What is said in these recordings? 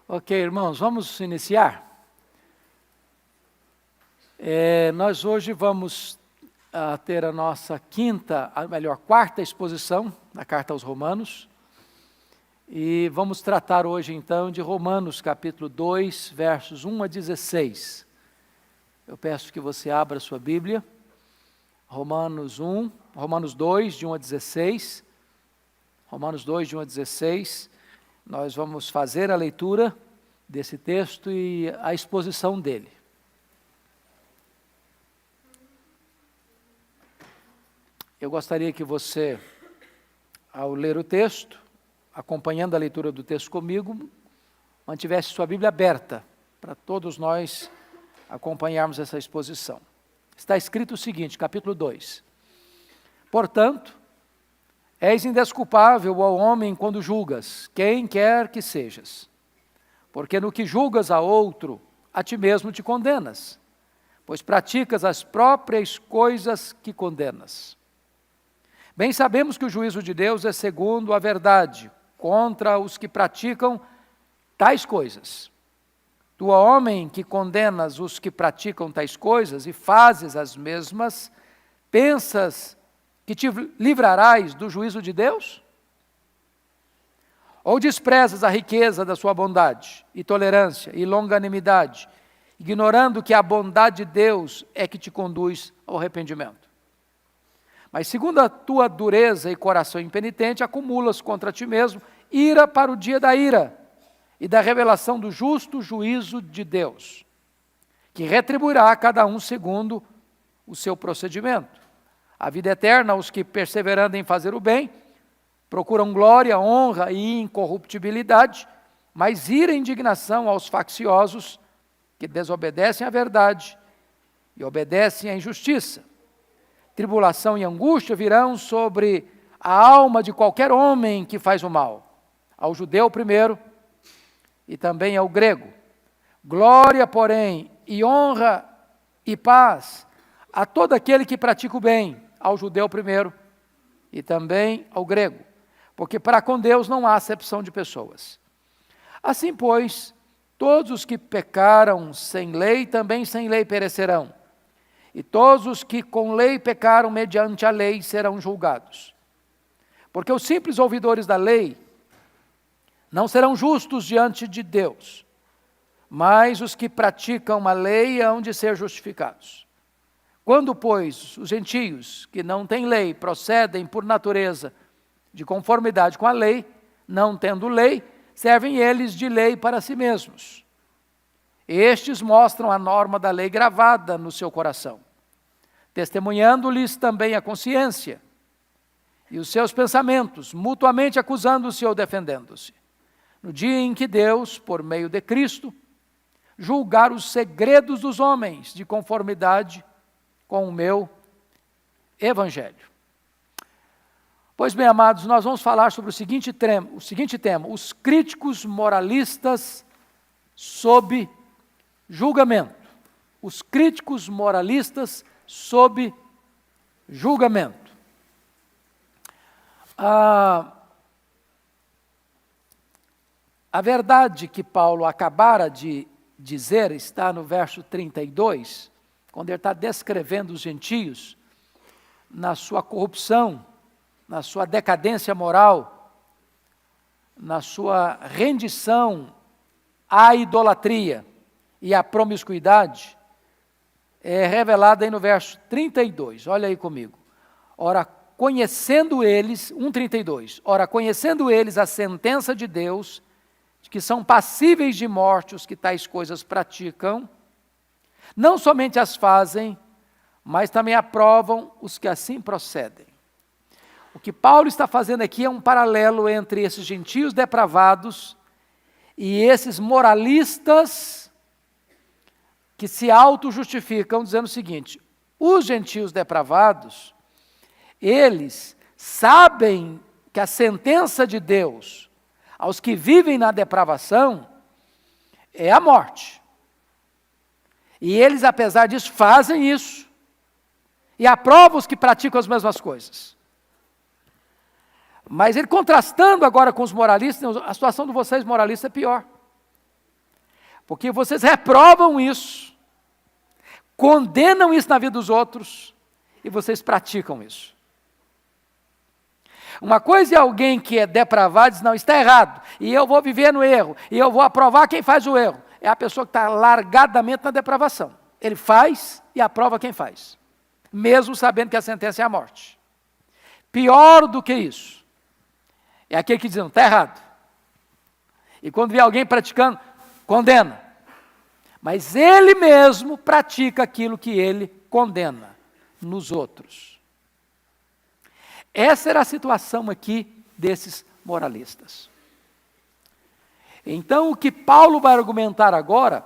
Ok, irmãos, vamos iniciar. Nós hoje vamos ter a nossa quarta exposição da Carta aos Romanos. E vamos tratar hoje então de Romanos capítulo 2, versos 1 a 16. Eu peço que você abra a sua Bíblia. Romanos 2, de 1 a 16. Romanos 2, de 1 a 16. Nós vamos fazer a leitura desse texto e a exposição dele. Eu gostaria que você, ao ler o texto, acompanhando a leitura do texto comigo, mantivesse sua Bíblia aberta, para todos nós acompanharmos essa exposição. Está escrito o seguinte, capítulo 2. Portanto, és indesculpável ao homem quando julgas, quem quer que sejas. Porque no que julgas a outro, a ti mesmo te condenas, pois praticas as próprias coisas que condenas. Bem sabemos que o juízo de Deus é segundo a verdade, contra os que praticam tais coisas. Tu, homem, que condenas os que praticam tais coisas e fazes as mesmas, pensas que te livrarás do juízo de Deus? Ou desprezas a riqueza da sua bondade, e tolerância, e longanimidade, ignorando que a bondade de Deus é que te conduz ao arrependimento? Mas segundo a tua dureza e coração impenitente, acumulas contra ti mesmo ira para o dia da ira e da revelação do justo juízo de Deus, que retribuirá a cada um segundo o seu procedimento. A vida eterna aos que, perseverando em fazer o bem, procuram glória, honra e incorruptibilidade, mas ira e indignação aos facciosos que desobedecem à verdade e obedecem à injustiça. Tribulação e angústia virão sobre a alma de qualquer homem que faz o mal, ao judeu primeiro e também ao grego. Glória, porém, e honra e paz a todo aquele que pratica o bem, ao judeu primeiro e também ao grego, porque para com Deus não há acepção de pessoas. Assim, pois, todos os que pecaram sem lei, também sem lei perecerão, e todos os que com lei pecaram mediante a lei serão julgados. Porque os simples ouvidores da lei não serão justos diante de Deus, mas os que praticam a lei hão de ser justificados. Quando, pois, os gentios, que não têm lei, procedem por natureza de conformidade com a lei, não tendo lei, servem eles de lei para si mesmos. Estes mostram a norma da lei gravada no seu coração, testemunhando-lhes também a consciência e os seus pensamentos, mutuamente acusando-se ou defendendo-se. No dia em que Deus, por meio de Cristo, julgar os segredos dos homens de conformidade com o meu evangelho. Pois bem, amados, nós vamos falar sobre o seguinte tema, os críticos moralistas sob julgamento. Os críticos moralistas sob julgamento. A verdade que Paulo acabara de dizer está no verso 32, quando ele está descrevendo os gentios na sua corrupção, na sua decadência moral, na sua rendição à idolatria e à promiscuidade, é revelada aí no verso 32, olha aí comigo. Ora, conhecendo eles, 1,32, ora, conhecendo eles a sentença de Deus, de que são passíveis de morte os que tais coisas praticam, não somente as fazem, mas também aprovam os que assim procedem. O que Paulo está fazendo aqui é um paralelo entre esses gentios depravados e esses moralistas que se auto-justificam, dizendo o seguinte: os gentios depravados, eles sabem que a sentença de Deus aos que vivem na depravação é a morte. E eles, apesar disso, fazem isso. E aprovam os que praticam as mesmas coisas. Mas ele contrastando agora com os moralistas, a situação de vocês moralistas é pior. Porque vocês reprovam isso, condenam isso na vida dos outros, e vocês praticam isso. Uma coisa é alguém que é depravado e diz, não, está errado, e eu vou viver no erro, e eu vou aprovar quem faz o erro. É a pessoa que está largadamente na depravação. Ele faz e aprova quem faz, mesmo sabendo que a sentença é a morte. Pior do que isso, é aquele que diz, não, está errado. E quando vê alguém praticando, condena. Mas ele mesmo pratica aquilo que ele condena nos outros. Essa era a situação aqui desses moralistas. Então, o que Paulo vai argumentar agora,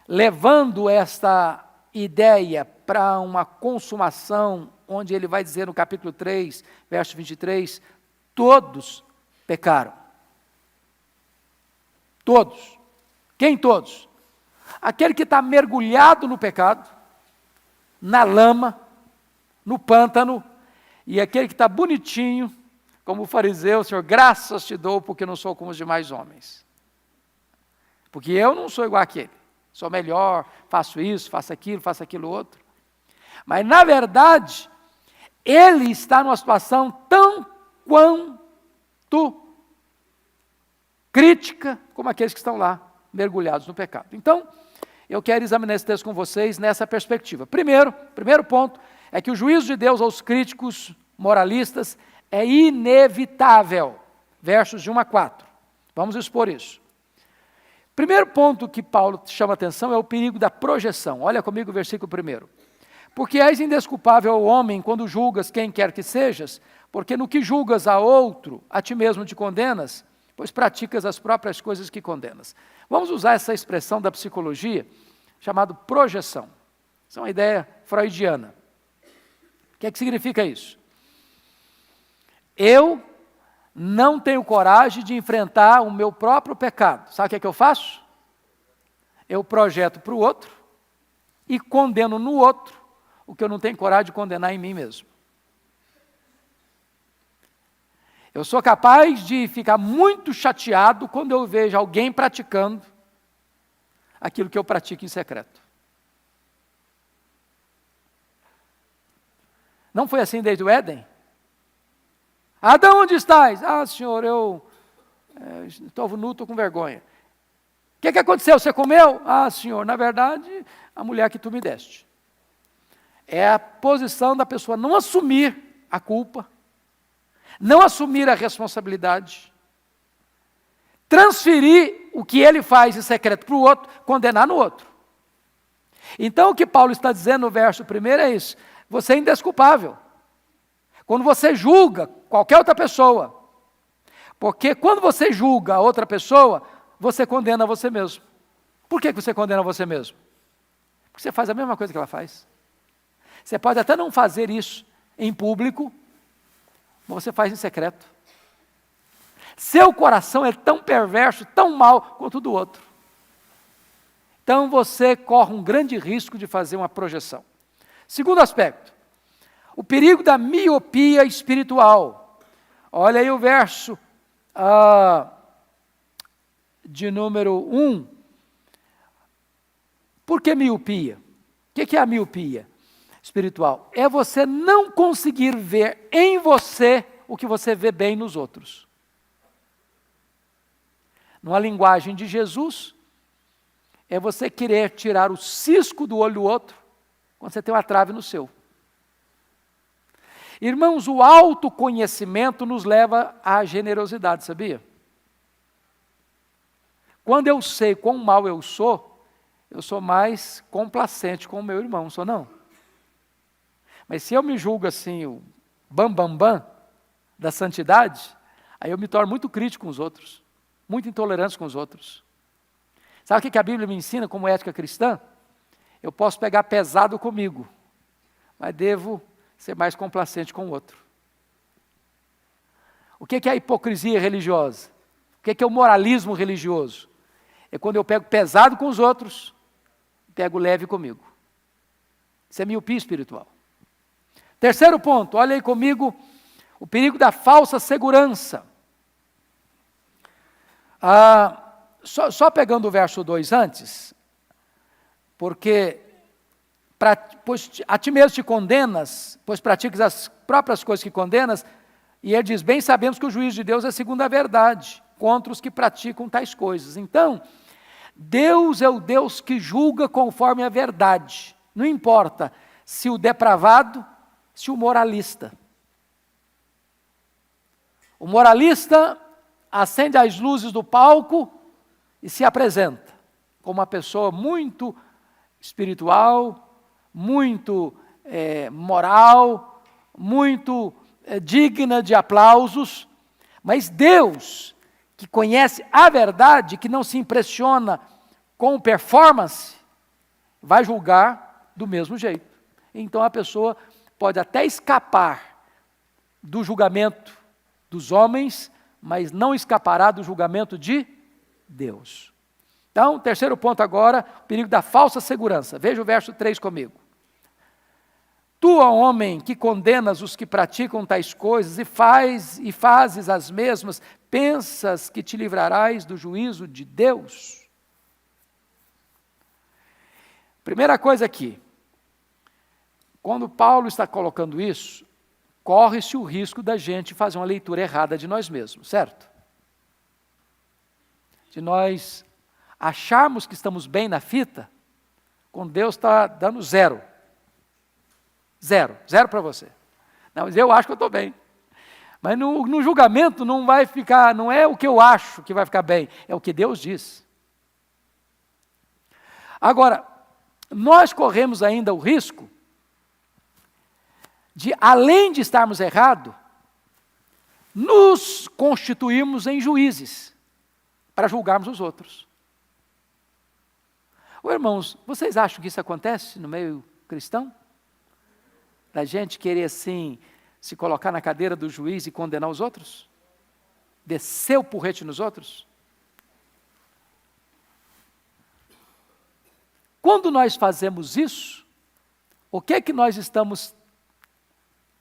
levando esta ideia para uma consumação, onde ele vai dizer no capítulo 3, verso 23, todos pecaram. Todos. Quem todos? Aquele que está mergulhado no pecado, na lama, no pântano, e aquele que está bonitinho, como o fariseu, Senhor, graças te dou porque não sou como os demais homens. Porque eu não sou igual àquele. Sou melhor, faço isso, faço aquilo outro. Mas, na verdade, ele está numa situação tão quanto crítica como aqueles que estão lá, mergulhados no pecado. Então, eu quero examinar esse texto com vocês nessa perspectiva. Primeiro ponto é que o juízo de Deus aos críticos moralistas é inevitável. Versos de 1 a 4. Vamos expor isso. Primeiro ponto que Paulo chama a atenção é o perigo da projeção. Olha comigo o versículo 1. Porque és indesculpável, homem, quando julgas quem quer que sejas, porque no que julgas a outro, a ti mesmo te condenas, pois praticas as próprias coisas que condenas. Vamos usar essa expressão da psicologia, chamada projeção. Isso é uma ideia freudiana. O que é que significa isso? Eu não tenho coragem de enfrentar o meu próprio pecado. Sabe o que é que eu faço? Eu projeto para o outro e condeno no outro o que eu não tenho coragem de condenar em mim mesmo. Eu sou capaz de ficar muito chateado quando eu vejo alguém praticando aquilo que eu pratico em secreto. Não foi assim desde o Éden? Adão, onde estás? Ah, Senhor, eu estou nu, estou com vergonha. O que aconteceu? Você comeu? Ah, Senhor, na verdade, a mulher que tu me deste. É a posição da pessoa não assumir a culpa, não assumir a responsabilidade, transferir o que ele faz em secreto para o outro, condenar no outro. Então, o que Paulo está dizendo no verso 1 é isso: você é indesculpável. Quando você julga qualquer outra pessoa, porque quando você julga a outra pessoa, você condena você mesmo. Por que você condena você mesmo? Porque você faz a mesma coisa que ela faz. Você pode até não fazer isso em público, mas você faz em secreto. Seu coração é tão perverso, tão mau quanto o do outro. Então você corre um grande risco de fazer uma projeção. Segundo aspecto, o perigo da miopia espiritual. Olha aí o verso de número 1. Por que miopia? O que é a miopia espiritual? É você não conseguir ver em você o que você vê bem nos outros. Numa linguagem de Jesus, é você querer tirar o cisco do olho do outro, quando você tem uma trave no seu. Irmãos, o autoconhecimento nos leva à generosidade, sabia? Quando eu sei quão mal eu sou mais complacente com o meu irmão, não sou não? Mas se eu me julgo assim, o bam da santidade, aí eu me torno muito crítico com os outros, muito intolerante com os outros. Sabe o que a Bíblia me ensina como ética cristã? Eu posso pegar pesado comigo, mas devo ser mais complacente com o outro. O que é a hipocrisia religiosa? O que é o moralismo religioso? É quando eu pego pesado com os outros, pego leve comigo. Isso é miopia espiritual. Terceiro ponto, olha aí comigo, o perigo da falsa segurança. só pegando o verso 2 antes, porque pois a ti mesmo te condenas, pois praticas as próprias coisas que condenas, e ele diz, bem sabemos que o juízo de Deus é segundo a verdade, contra os que praticam tais coisas. Então, Deus é o Deus que julga conforme a verdade, não importa se o depravado, se o moralista. O moralista acende as luzes do palco e se apresenta como uma pessoa muito espiritual, muito moral, muito digna de aplausos, mas Deus, que conhece a verdade, que não se impressiona com performance, vai julgar do mesmo jeito. Então a pessoa pode até escapar do julgamento dos homens, mas não escapará do julgamento de Deus. Então, terceiro ponto agora, o perigo da falsa segurança. Veja o verso 3 comigo. Tu, ó homem, que condenas os que praticam tais coisas e fazes as mesmas, pensas que te livrarás do juízo de Deus? Primeira coisa aqui, quando Paulo está colocando isso, corre-se o risco da gente fazer uma leitura errada de nós mesmos, certo? De nós acharmos que estamos bem na fita, quando Deus está dando zero. Zero para você. Não, mas eu acho que eu estou bem. Mas no julgamento não vai ficar, não é o que eu acho que vai ficar bem, é o que Deus diz. Agora, nós corremos ainda o risco de, além de estarmos errados, nos constituirmos em juízes para julgarmos os outros. Ô, irmãos, vocês acham que isso acontece no meio cristão? Da gente querer, assim, se colocar na cadeira do juiz e condenar os outros? Descer o porrete nos outros? Quando nós fazemos isso, o que é que nós estamos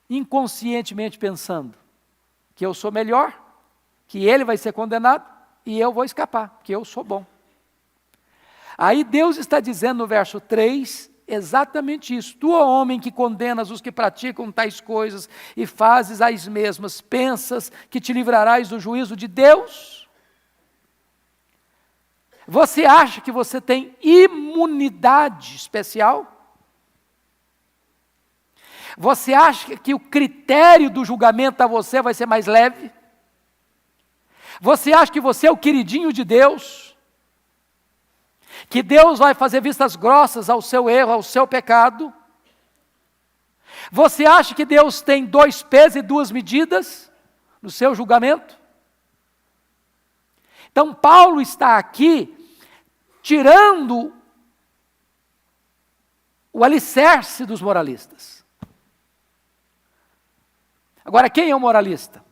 inconscientemente pensando? Que eu sou melhor, que ele vai ser condenado e eu vou escapar, porque eu sou bom. Aí Deus está dizendo no verso 3, exatamente isso. Tu, ó homem, que condenas os que praticam tais coisas e fazes as mesmas, pensas que te livrarás do juízo de Deus? Você acha que você tem imunidade especial? Você acha que o critério do julgamento a você vai ser mais leve? Você acha que você é o queridinho de Deus? Que Deus vai fazer vistas grossas ao seu erro, ao seu pecado? Você acha que Deus tem 2 pesos e 2 medidas no seu julgamento? Então Paulo está aqui tirando o alicerce dos moralistas. Agora, quem é o moralista?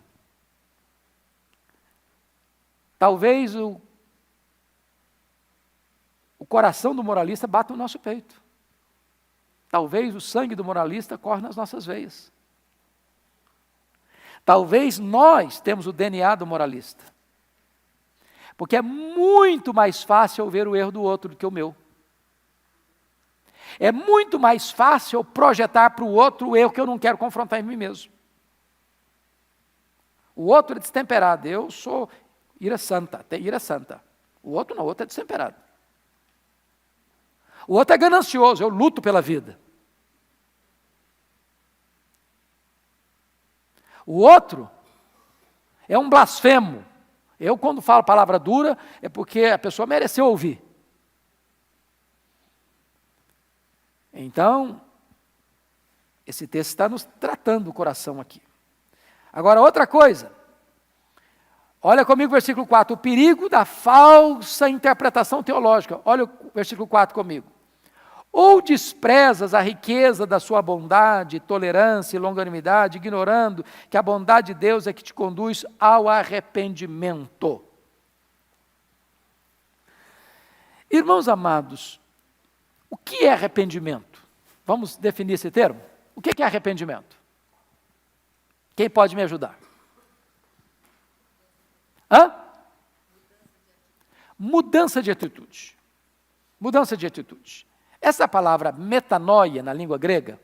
Talvez o coração do moralista bata no nosso peito. Talvez o sangue do moralista corre nas nossas veias. Talvez nós temos o DNA do moralista. Porque é muito mais fácil eu ver o erro do outro do que o meu. É muito mais fácil eu projetar para o outro o erro que eu não quero confrontar em mim mesmo. O outro é destemperado, eu sou ira santa, tem ira santa. O outro não, o outro é destemperado. O outro é ganancioso, eu luto pela vida. O outro é um blasfemo. Eu, quando falo palavra dura, é porque a pessoa mereceu ouvir. Então, esse texto está nos tratando o coração aqui. Agora, outra coisa. Olha comigo o versículo 4. O perigo da falsa interpretação teológica. Olha o versículo 4 comigo. Ou desprezas a riqueza da sua bondade, tolerância e longanimidade, ignorando que a bondade de Deus é que te conduz ao arrependimento. Irmãos amados, o que é arrependimento? Vamos definir esse termo? O que é arrependimento? Quem pode me ajudar? Mudança de atitude. Mudança de atitude. Essa palavra metanoia, na língua grega,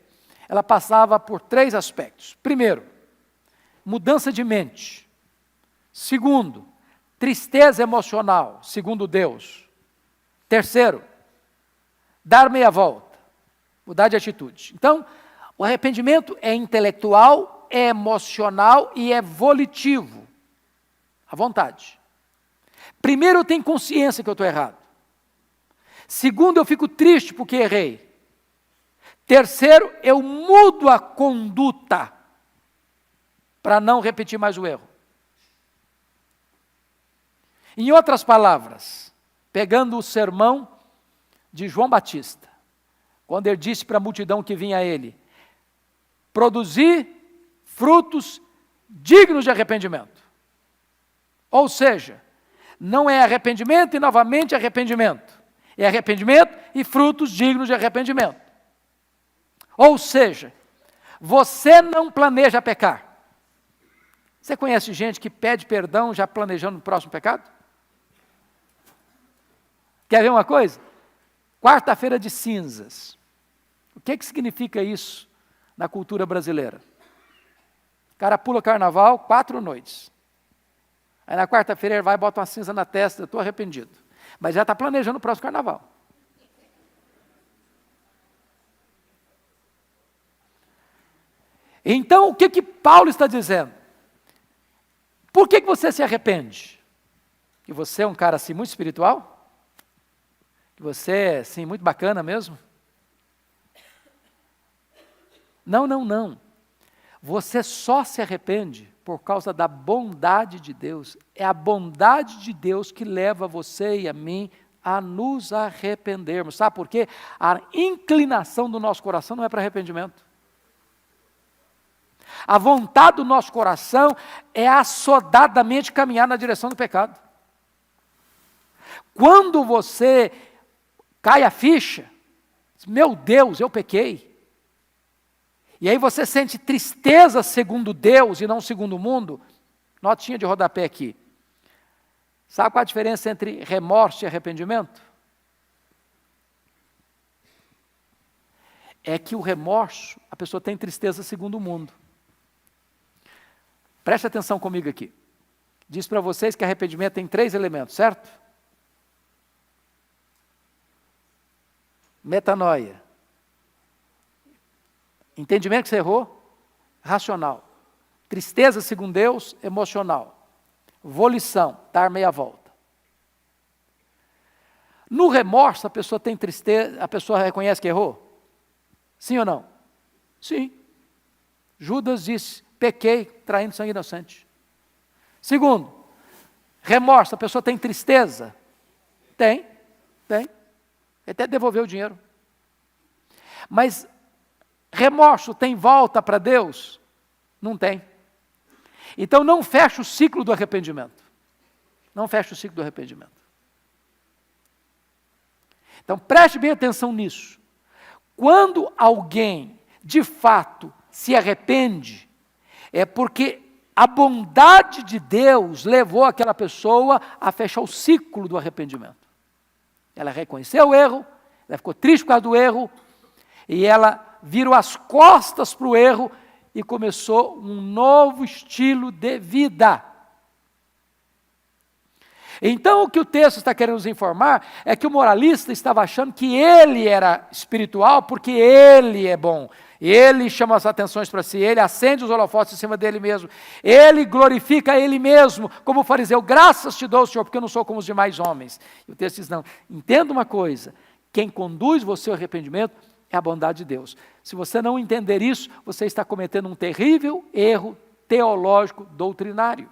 ela passava por 3 aspectos. Primeiro, mudança de mente. Segundo, tristeza emocional, segundo Deus. Terceiro, dar meia volta, mudar de atitude. Então, o arrependimento é intelectual, é emocional e é volitivo, à vontade. Primeiro, eu tenho consciência que eu estou errado. Segundo, eu fico triste porque errei. Terceiro, eu mudo a conduta para não repetir mais o erro. Em outras palavras, pegando o sermão de João Batista, quando ele disse para a multidão que vinha a ele, produzir frutos dignos de arrependimento. Ou seja, não é arrependimento e novamente arrependimento. É arrependimento e frutos dignos de arrependimento. Ou seja, você não planeja pecar. Você conhece gente que pede perdão já planejando o próximo pecado? Quer ver uma coisa? Quarta-feira de cinzas. O que significa isso na cultura brasileira? O cara pula o carnaval 4 noites. Aí na quarta-feira ele vai e bota uma cinza na testa, eu estou arrependido. Mas já está planejando o próximo carnaval. Então, o que Paulo está dizendo? Por que você se arrepende? Que você é um cara assim muito espiritual? Que você é assim muito bacana mesmo? Não. Você só se arrepende por causa da bondade de Deus. É a bondade de Deus que leva você e a mim a nos arrependermos. Sabe por quê? A inclinação do nosso coração não é para arrependimento. A vontade do nosso coração é assodadamente caminhar na direção do pecado. Quando você cai a ficha, meu Deus, eu pequei. E aí você sente tristeza segundo Deus e não segundo o mundo. Notinha de rodapé aqui. Sabe qual a diferença entre remorso e arrependimento? É que o remorso, a pessoa tem tristeza segundo o mundo. Preste atenção comigo aqui. Diz para vocês que arrependimento tem 3 elementos, certo? Metanoia. Entendimento que você errou, racional. Tristeza, segundo Deus, emocional. Volição, dar meia volta. No remorso, a pessoa tem tristeza, a pessoa reconhece que errou? Sim ou não? Sim. Judas disse, pequei, traindo sangue inocente. Segundo, remorso, a pessoa tem tristeza? Tem. Até devolveu o dinheiro. Mas remorso tem volta para Deus? Não tem. Então não fecha o ciclo do arrependimento. Não fecha o ciclo do arrependimento. Então preste bem atenção nisso. Quando alguém, de fato, se arrepende, é porque a bondade de Deus levou aquela pessoa a fechar o ciclo do arrependimento. Ela reconheceu o erro, ela ficou triste por causa do erro, e ela virou as costas para o erro e começou um novo estilo de vida. Então, o que o texto está querendo nos informar é que o moralista estava achando que ele era espiritual porque ele é bom. Ele chama as atenções para si, ele acende os holofotes em cima dele mesmo. Ele glorifica ele mesmo, como o fariseu. Graças te dou, Senhor, porque eu não sou como os demais homens. E o texto diz, não, entenda uma coisa, quem conduz você ao arrependimento é a bondade de Deus. Se você não entender isso, você está cometendo um terrível erro teológico doutrinário.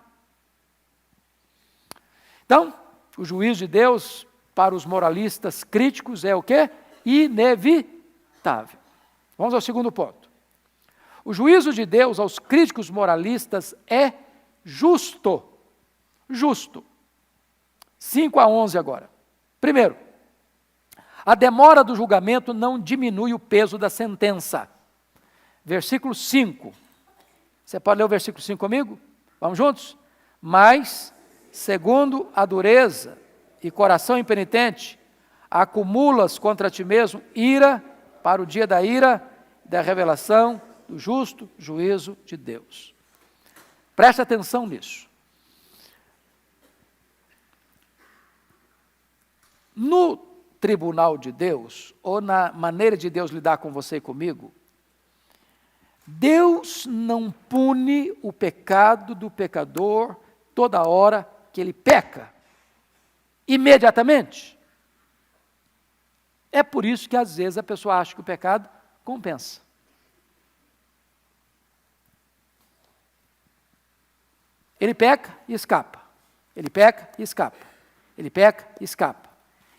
Então, o juízo de Deus para os moralistas críticos é o quê? Inevitável. Vamos ao segundo ponto. O juízo de Deus aos críticos moralistas é justo. Justo. 5-11 agora. Primeiro, a demora do julgamento não diminui o peso da sentença. Versículo 5. Você pode ler o versículo 5 comigo? Vamos juntos? Mas, segundo a dureza e coração impenitente, acumulas contra ti mesmo ira para o dia da ira, da revelação do justo juízo de Deus. Preste atenção nisso. No tribunal de Deus, ou na maneira de Deus lidar com você e comigo, Deus não pune o pecado do pecador toda hora que ele peca, imediatamente. É por isso que às vezes a pessoa acha que o pecado compensa. Ele peca e escapa. Ele peca e escapa. Ele peca e escapa.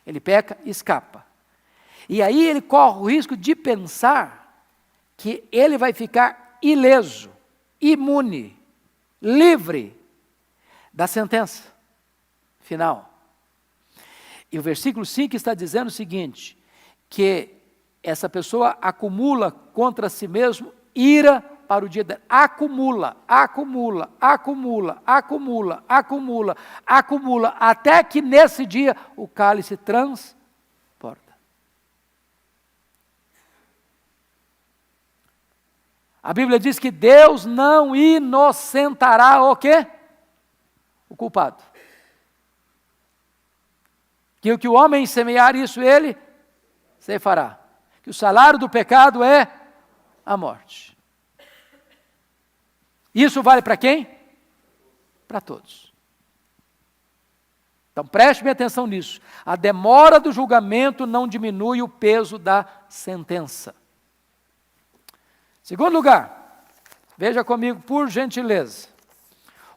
Ele peca e escapa. E aí ele corre o risco de pensar que ele vai ficar ileso, imune, livre da sentença final. E o versículo 5 está dizendo o seguinte, que essa pessoa acumula contra si mesmo ira para o dia da... Acumula, até que nesse dia o cálice transporta. A Bíblia diz que Deus não inocentará o quê? O culpado. Que o que o homem semear, isso ele ceifará. Que o salário do pecado é a morte. Isso vale para quem? Para todos. Então preste bem atenção nisso. A demora do julgamento não diminui o peso da sentença. Segundo lugar, veja comigo por gentileza.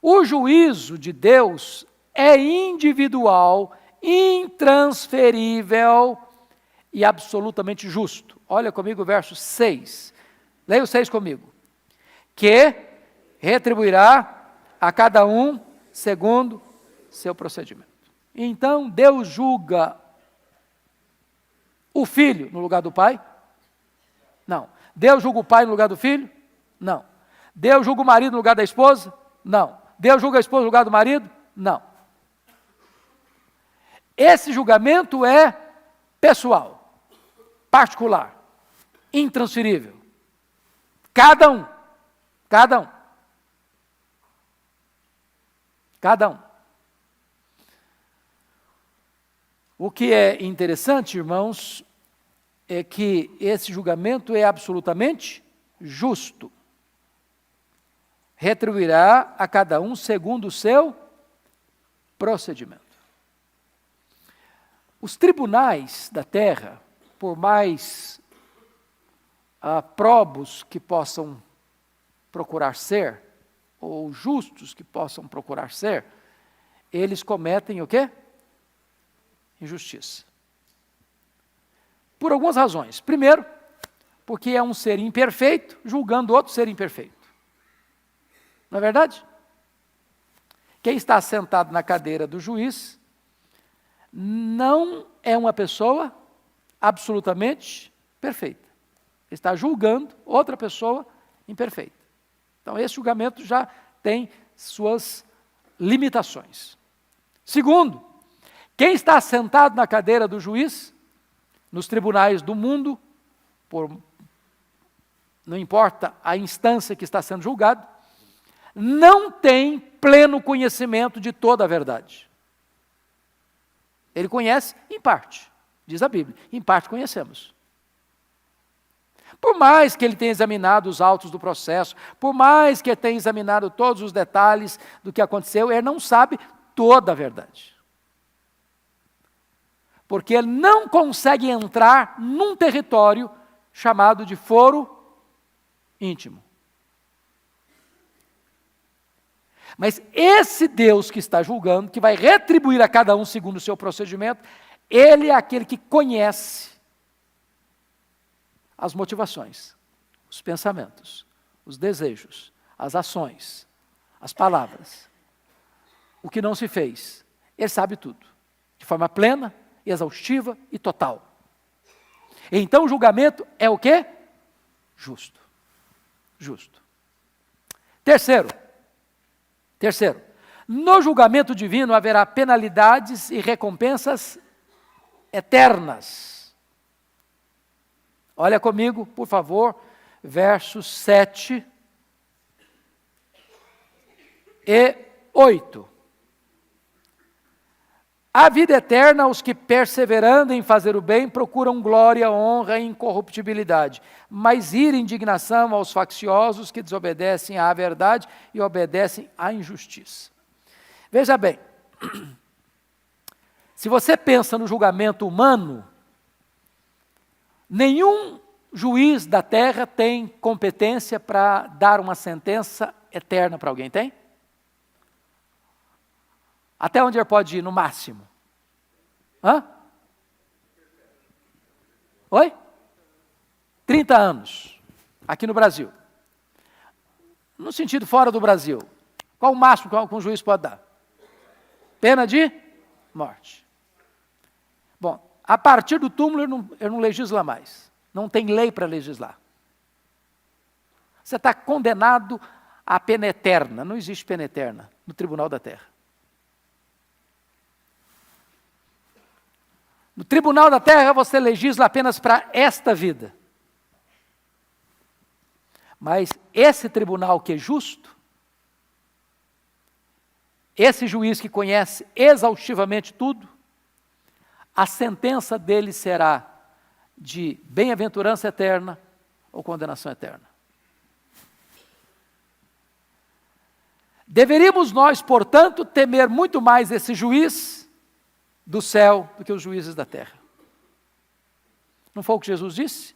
O juízo de Deus é individual, intransferível e absolutamente justo. Olha comigo o verso 6. Leia o 6 comigo. Que retribuirá a cada um segundo seu procedimento. Então, Deus julga o filho no lugar do pai? Não. Deus julga o pai no lugar do filho? Não. Deus julga o marido no lugar da esposa? Não. Deus julga a esposa no lugar do marido? Não. Esse julgamento é pessoal, particular, intransferível. Cada um. O que é interessante, irmãos, é que esse julgamento é absolutamente justo. Retribuirá a cada um segundo o seu procedimento. Os tribunais da terra, por mais probos que possam procurar ser, ou justos que possam procurar ser, eles cometem o quê? Injustiça. Por algumas razões. Primeiro, porque é um ser imperfeito julgando outro ser imperfeito. Não é verdade? Quem está sentado na cadeira do juiz não é uma pessoa absolutamente perfeita. Ele está julgando outra pessoa imperfeita. Então, esse julgamento já tem suas limitações. Segundo, quem está sentado na cadeira do juiz, nos tribunais do mundo, não importa a instância que está sendo julgado, não tem pleno conhecimento de toda a verdade. Ele conhece em parte, diz a Bíblia, em parte conhecemos. Por mais que ele tenha examinado os autos do processo, por mais que ele tenha examinado todos os detalhes do que aconteceu, ele não sabe toda a verdade. Porque ele não consegue entrar num território chamado de foro íntimo. Mas esse Deus que está julgando, que vai retribuir a cada um segundo o seu procedimento, ele é aquele que conhece as motivações, os pensamentos, os desejos, as ações, as palavras, o que não se fez. Ele sabe tudo, de forma plena, exaustiva e total. Então o julgamento é o quê? Justo. Justo. Terceiro, No julgamento divino haverá penalidades e recompensas eternas. Olha comigo, por favor, versos 7 e 8. A vida eterna, os que perseverando em fazer o bem, procuram glória, honra e incorruptibilidade, mas ira e indignação aos facciosos que desobedecem à verdade e obedecem à injustiça. Veja bem, se você pensa no julgamento humano, nenhum juiz da terra tem competência para dar uma sentença eterna para alguém, tem? Até onde ele pode ir, no máximo? Hã? Oi? 30 anos, aqui no Brasil. No sentido fora do Brasil, qual o máximo que um juiz pode dar? Pena de morte. Bom, a partir do túmulo ele não legisla mais. Não tem lei para legislar. Você está condenado à pena eterna. Não existe pena eterna no Tribunal da Terra. No Tribunal da Terra você legisla apenas para esta vida. Mas esse tribunal que é justo, esse juiz que conhece exaustivamente tudo, a sentença dele será de bem-aventurança eterna ou condenação eterna. Deveríamos nós, portanto, temer muito mais esse juiz do céu do que os juízes da terra. Não foi o que Jesus disse?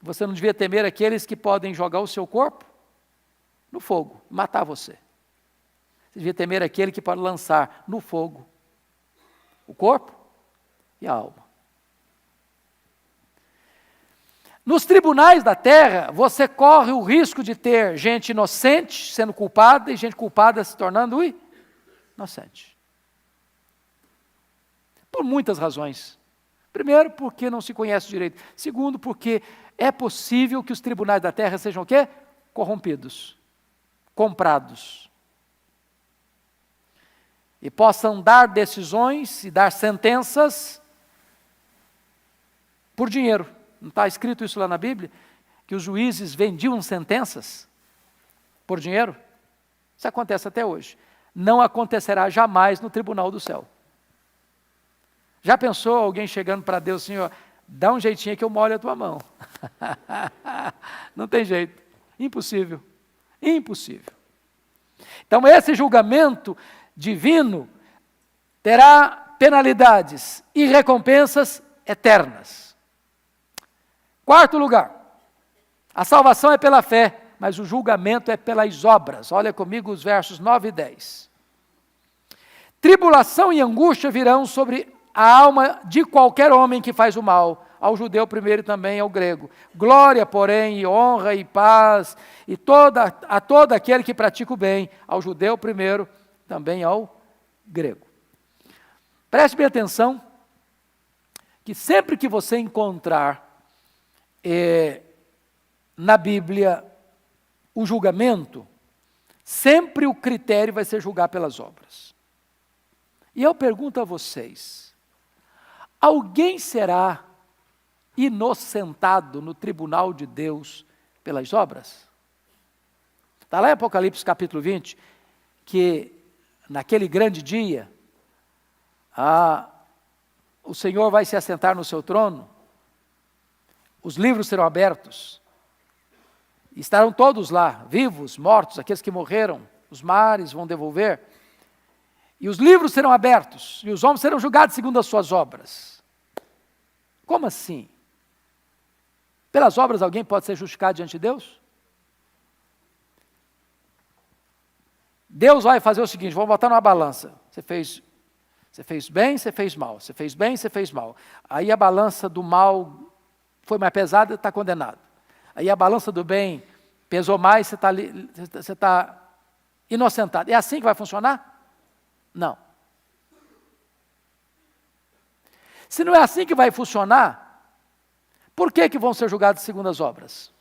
Você não devia temer aqueles que podem jogar o seu corpo no fogo, matar você. Você devia temer aquele que pode lançar no fogo o corpo e a alma. Nos tribunais da terra, você corre o risco de ter gente inocente sendo culpada e gente culpada se tornando inocente. Por muitas razões. Primeiro, porque não se conhece direito. Segundo, porque é possível que os tribunais da terra sejam o quê? Corrompidos, comprados. E possam dar decisões e dar sentenças por dinheiro. Não está escrito isso lá na Bíblia? Que os juízes vendiam sentenças por dinheiro? Isso acontece até hoje. Não acontecerá jamais no tribunal do céu. Já pensou alguém chegando para Deus assim, ó, dá um jeitinho que eu molho a tua mão. Não tem jeito. Impossível. Impossível. Então esse julgamento divino terá penalidades e recompensas eternas. Quarto lugar, a salvação é pela fé, mas o julgamento é pelas obras. Olha comigo os versos 9 e 10. Tribulação e angústia virão sobre a alma de qualquer homem que faz o mal, ao judeu primeiro e também ao grego. Glória, porém, e honra e paz a todo aquele que pratica o bem, ao judeu primeiro, também ao grego. Preste bem atenção, que sempre que você encontrar na Bíblia o julgamento, sempre o critério vai ser julgar pelas obras. E eu pergunto a vocês, alguém será inocentado no tribunal de Deus pelas obras? Está lá em Apocalipse capítulo 20, que naquele grande dia, o Senhor vai se assentar no seu trono, os livros serão abertos, estarão todos lá, vivos, mortos, aqueles que morreram, os mares vão devolver, e os livros serão abertos, e os homens serão julgados segundo as suas obras. Como assim? Pelas obras alguém pode ser justificado diante de Deus? Deus vai fazer o seguinte, vamos botar numa balança. Você fez bem, você fez mal. Você fez bem, você fez mal. Aí a balança do mal foi mais pesada, está condenado. Aí a balança do bem pesou mais, você está inocentado. É assim que vai funcionar? Não. Se não é assim que vai funcionar, por que vão ser julgados segundo as obras?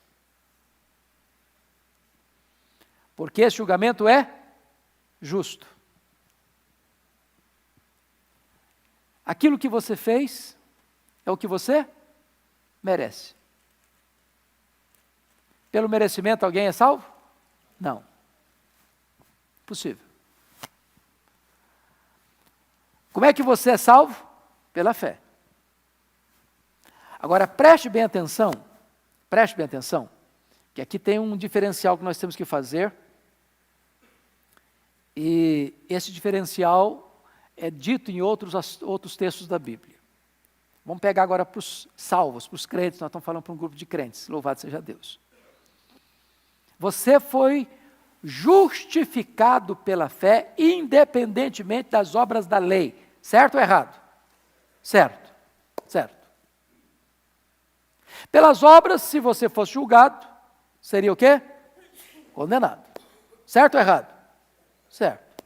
Porque esse julgamento é justo. Aquilo que você fez é o que você merece. Pelo merecimento alguém é salvo? Não. Impossível. Como é que você é salvo? Pela fé. Agora preste bem atenção, que aqui tem um diferencial que nós temos que fazer, e esse diferencial é dito em outros textos da Bíblia. Vamos pegar agora para os salvos, para os crentes, nós estamos falando para um grupo de crentes, louvado seja Deus. Você foi justificado pela fé, independentemente das obras da lei. Certo ou errado? Certo. Certo. Pelas obras, se você fosse julgado, seria o quê? Condenado. Certo ou errado? Certo.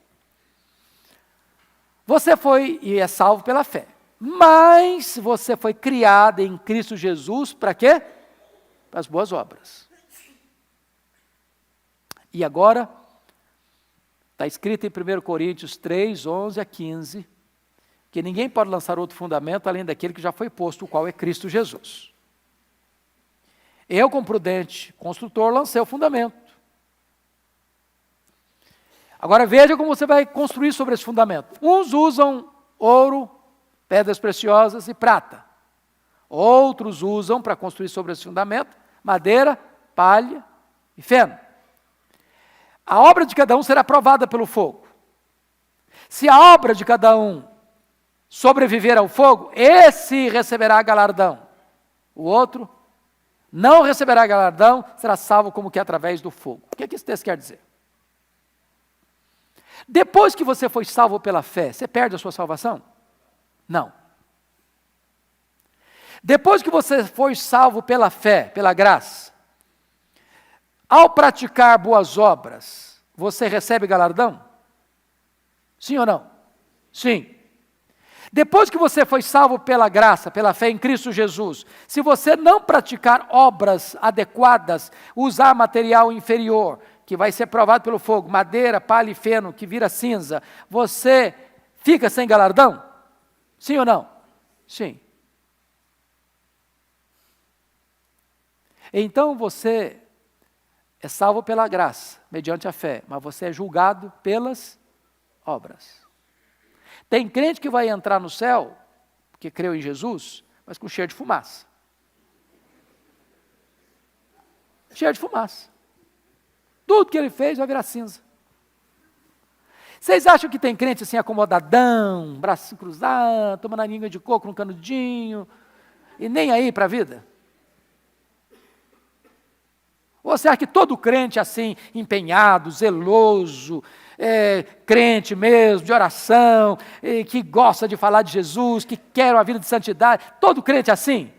Você foi e é salvo pela fé. Mas você foi criado em Cristo Jesus para quê? Para as boas obras. E agora, está escrito em 1 Coríntios 3, 11 a 15, que ninguém pode lançar outro fundamento além daquele que já foi posto, o qual é Cristo Jesus. Eu, como prudente construtor, lancei o fundamento. Agora veja como você vai construir sobre esse fundamento. Uns usam ouro, pedras preciosas e prata. Outros usam, para construir sobre esse fundamento, madeira, palha e feno. A obra de cada um será provada pelo fogo. Se a obra de cada um sobreviver ao fogo, esse receberá galardão. O outro não receberá galardão, será salvo como que através do fogo. O que esse texto quer dizer? Depois que você foi salvo pela fé, você perde a sua salvação? Não. Depois que você foi salvo pela fé, pela graça, ao praticar boas obras, você recebe galardão? Sim ou não? Sim. Depois que você foi salvo pela graça, pela fé em Cristo Jesus, se você não praticar obras adequadas, usar material inferior, que vai ser provado pelo fogo, madeira, palha e feno, que vira cinza, você fica sem galardão? Sim ou não? Sim. Então você é salvo pela graça, mediante a fé, mas você é julgado pelas obras. Tem crente que vai entrar no céu, porque creu em Jesus, mas com cheiro de fumaça. Cheiro de fumaça. Tudo que ele fez vai virar cinza. Vocês acham que tem crente assim acomodadão, braço cruzado, tomando a língua de coco no canudinho, e nem aí para a vida? Ou você acha que todo crente assim, empenhado, zeloso, crente mesmo, de oração, que gosta de falar de Jesus, que quer uma vida de santidade, todo crente assim?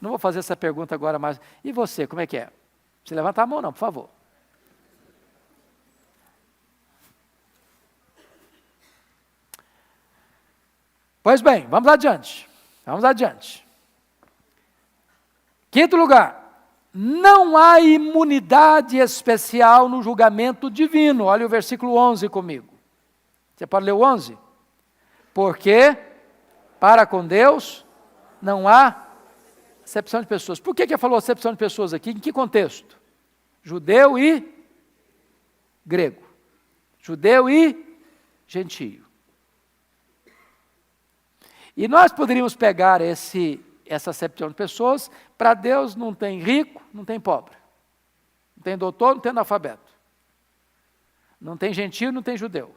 Não vou fazer essa pergunta agora mais. E você, como é que é? Você levanta a mão não, por favor. Pois bem, vamos adiante. Vamos adiante. Quinto lugar, não há imunidade especial no julgamento divino. Olha o versículo 11 comigo. Você pode ler o 11? Porque para com Deus não há acepção de pessoas. Por que ele falou acepção de pessoas aqui? Em que contexto? Judeu e grego. Judeu e gentio. E nós poderíamos pegar essa acepção de pessoas, para Deus não tem rico, não tem pobre. Não tem doutor, não tem analfabeto. Não tem gentio, não tem judeu.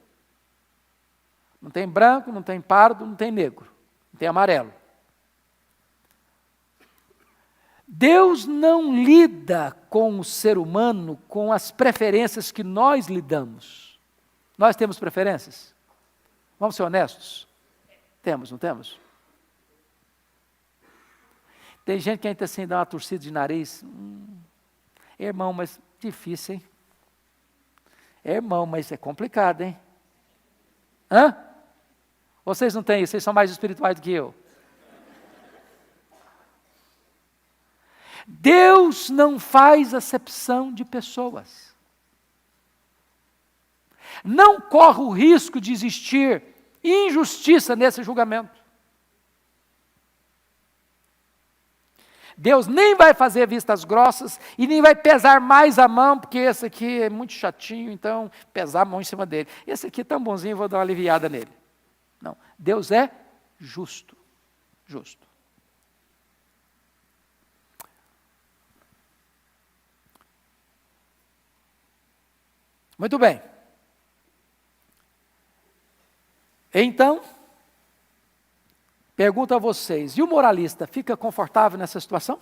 Não tem branco, não tem pardo, não tem negro. Não tem amarelo. Deus não lida com o ser humano com as preferências que nós lidamos. Nós temos preferências? Vamos ser honestos? Temos, não temos? Tem gente que ainda assim dá uma torcida de nariz. Irmão, mas difícil, hein? Irmão, mas é complicado, hein? Hã? Vocês não têm isso, vocês são mais espirituais do que eu. Deus não faz acepção de pessoas. não corre o risco de existir injustiça nesse julgamento. Deus nem vai fazer vistas grossas e nem vai pesar mais a mão, porque esse aqui é muito chatinho, então pesar a mão em cima dele. Esse aqui é tão bonzinho, vou dar uma aliviada nele. Não, Deus é justo. Justo. Muito bem. Então, pergunto a vocês, e o moralista fica confortável nessa situação?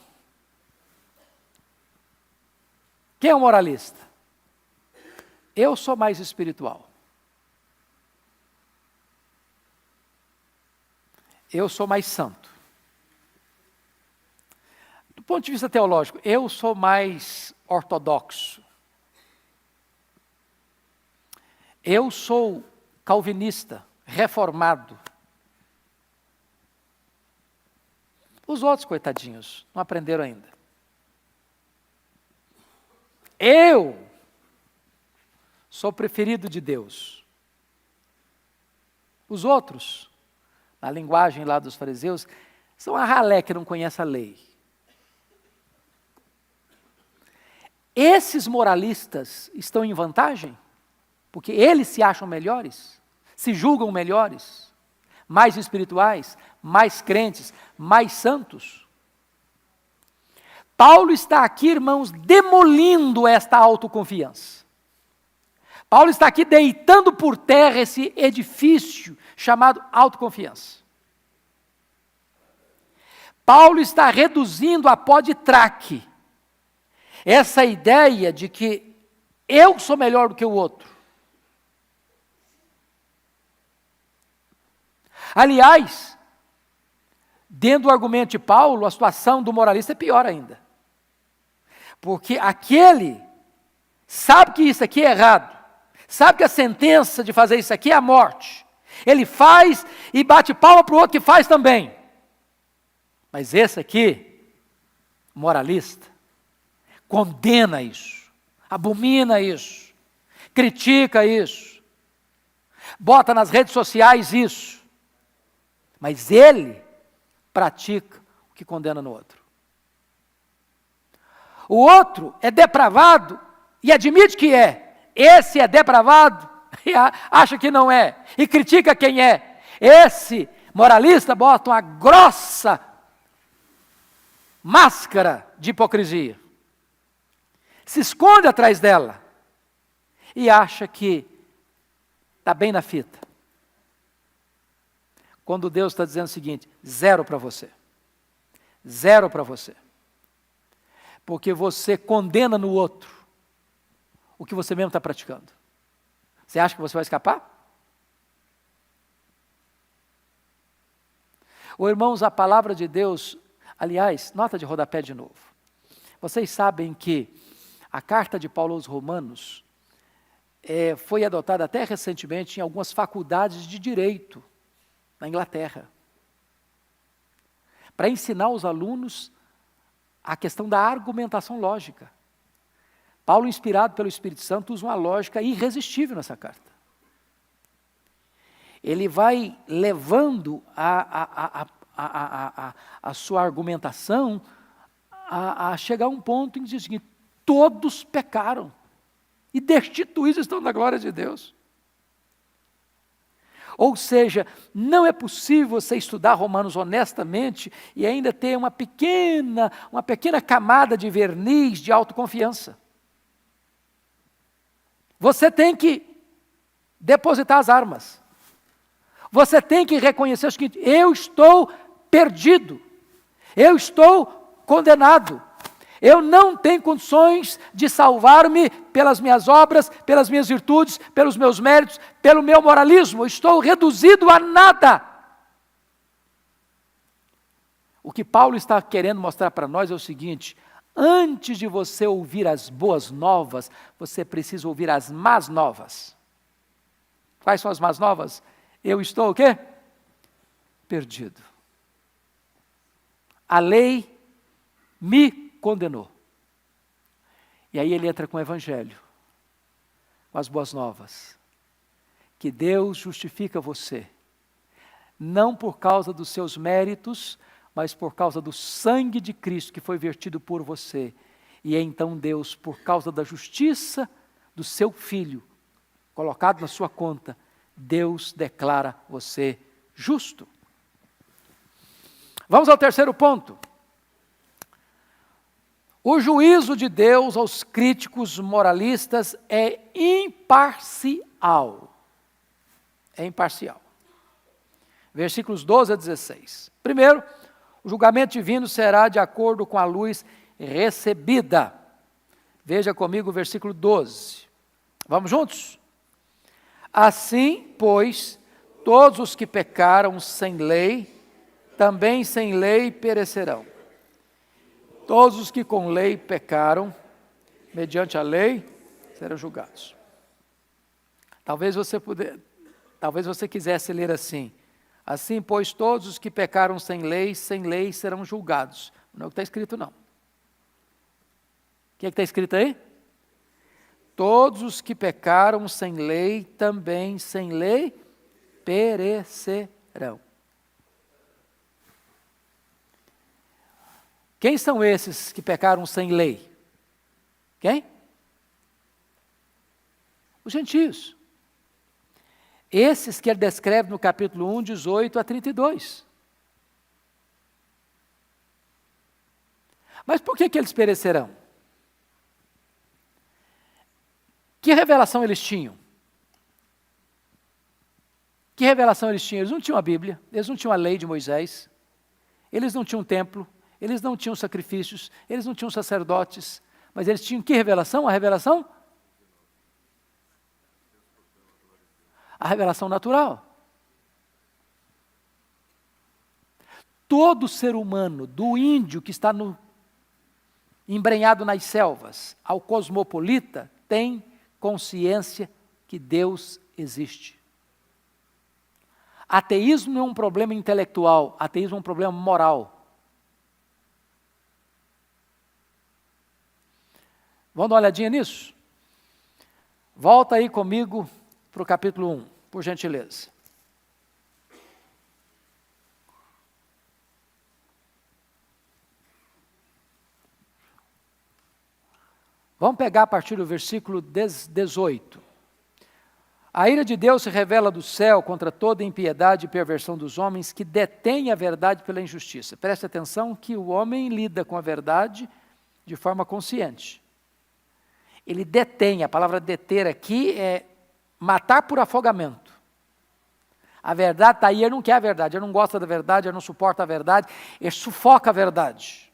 Quem é o moralista? Eu sou mais espiritual. Eu sou mais santo. Do ponto de vista teológico, eu sou mais ortodoxo. Eu sou calvinista, reformado. Os outros, coitadinhos, não aprenderam ainda. Eu sou preferido de Deus. Os outros, na linguagem lá dos fariseus, são a ralé que não conhece a lei. Esses moralistas estão em vantagem, porque eles se acham melhores, se julgam melhores, mais espirituais, mais crentes, mais santos. Paulo está aqui, irmãos, demolindo esta autoconfiança. Paulo está aqui deitando por terra esse edifício chamado autoconfiança. Paulo está reduzindo a pó de traque essa ideia de que eu sou melhor do que o outro. Aliás, dentro do argumento de Paulo, a situação do moralista é pior ainda. Porque aquele sabe que isso aqui é errado, sabe que a sentença de fazer isso aqui é a morte. Ele faz e bate palma para o outro que faz também. Mas esse aqui, moralista, condena isso, abomina isso, critica isso, bota nas redes sociais isso. Mas ele pratica o que condena no outro. O outro é depravado e admite que é. Esse é depravado e acha que não é. E critica quem é. Esse moralista bota uma grossa máscara de hipocrisia. Se esconde atrás dela. E acha que está bem na fita. Quando Deus está dizendo o seguinte, 0 para você. 0 para você. Porque você condena no outro o que você mesmo está praticando. Você acha que você vai escapar? Ô, irmãos, a palavra de Deus, aliás, nota de rodapé de novo. Vocês sabem que a carta de Paulo aos Romanos foi adotada até recentemente em algumas faculdades de direito na Inglaterra, para ensinar os alunos a questão da argumentação lógica. Paulo, inspirado pelo Espírito Santo, usa uma lógica irresistível nessa carta. Ele vai levando a sua argumentação a chegar a um ponto em que diz o seguinte, todos pecaram e destituídos estão da glória de Deus. Ou seja, não é possível você estudar Romanos honestamente e ainda ter uma pequena camada de verniz de autoconfiança. Você tem que depositar as armas. Você tem que reconhecer o seguinte, eu estou perdido. Eu estou condenado. Eu não tenho condições de salvar-me pelas minhas obras, pelas minhas virtudes, pelos meus méritos, pelo meu moralismo. Eu estou reduzido a nada. O que Paulo está querendo mostrar para nós é o seguinte, antes de você ouvir as boas novas, você precisa ouvir as más novas. Quais são as más novas? Eu estou o quê? Perdido. A lei me condenou. E aí ele entra com o evangelho, com as boas novas. que Deus justifica você, não por causa dos seus méritos, mas por causa do sangue de Cristo que foi vertido por você. E então Deus, por causa da justiça do seu Filho, colocado na sua conta, Deus declara você justo. Vamos ao terceiro ponto. O juízo de Deus aos críticos moralistas é imparcial. É imparcial. Versículos 12 a 16. Primeiro, o julgamento divino será de acordo com a luz recebida. Veja comigo o versículo 12. Vamos juntos? Assim, pois, todos os que pecaram sem lei, também sem lei perecerão. Todos os que com lei pecaram, mediante a lei, serão julgados. Talvez você quisesse ler assim. Assim, pois, todos os que pecaram sem lei serão julgados. Não é o que está escrito, não. O que é que está escrito aí? Todos os que pecaram sem lei, também sem lei, perecerão. Quem são esses que pecaram sem lei? Quem? Os gentios. Esses que ele descreve no capítulo 1, 18 a 32. Mas por que eles perecerão? Que revelação eles tinham? Que revelação eles tinham? Eles não tinham a Bíblia, eles não tinham a lei de Moisés, eles não tinham templo, eles não tinham sacrifícios, eles não tinham sacerdotes, mas eles tinham que revelação? A revelação? A revelação natural. Todo ser humano, do índio que está embrenhado nas selvas, ao cosmopolita, tem consciência que Deus existe. Ateísmo não é um problema intelectual, ateísmo é um problema moral. Vamos dar uma olhadinha nisso? Volta aí comigo para o capítulo 1, por gentileza. Vamos pegar a partir do versículo 18. A ira de Deus se revela do céu contra toda impiedade e perversão dos homens que detêm a verdade pela injustiça. Preste atenção que o homem lida com a verdade de forma consciente. Ele detém, a palavra deter aqui é matar por afogamento. A verdade está aí, ele não quer a verdade, ele não gosta da verdade, ele não suporta a verdade, ele sufoca a verdade.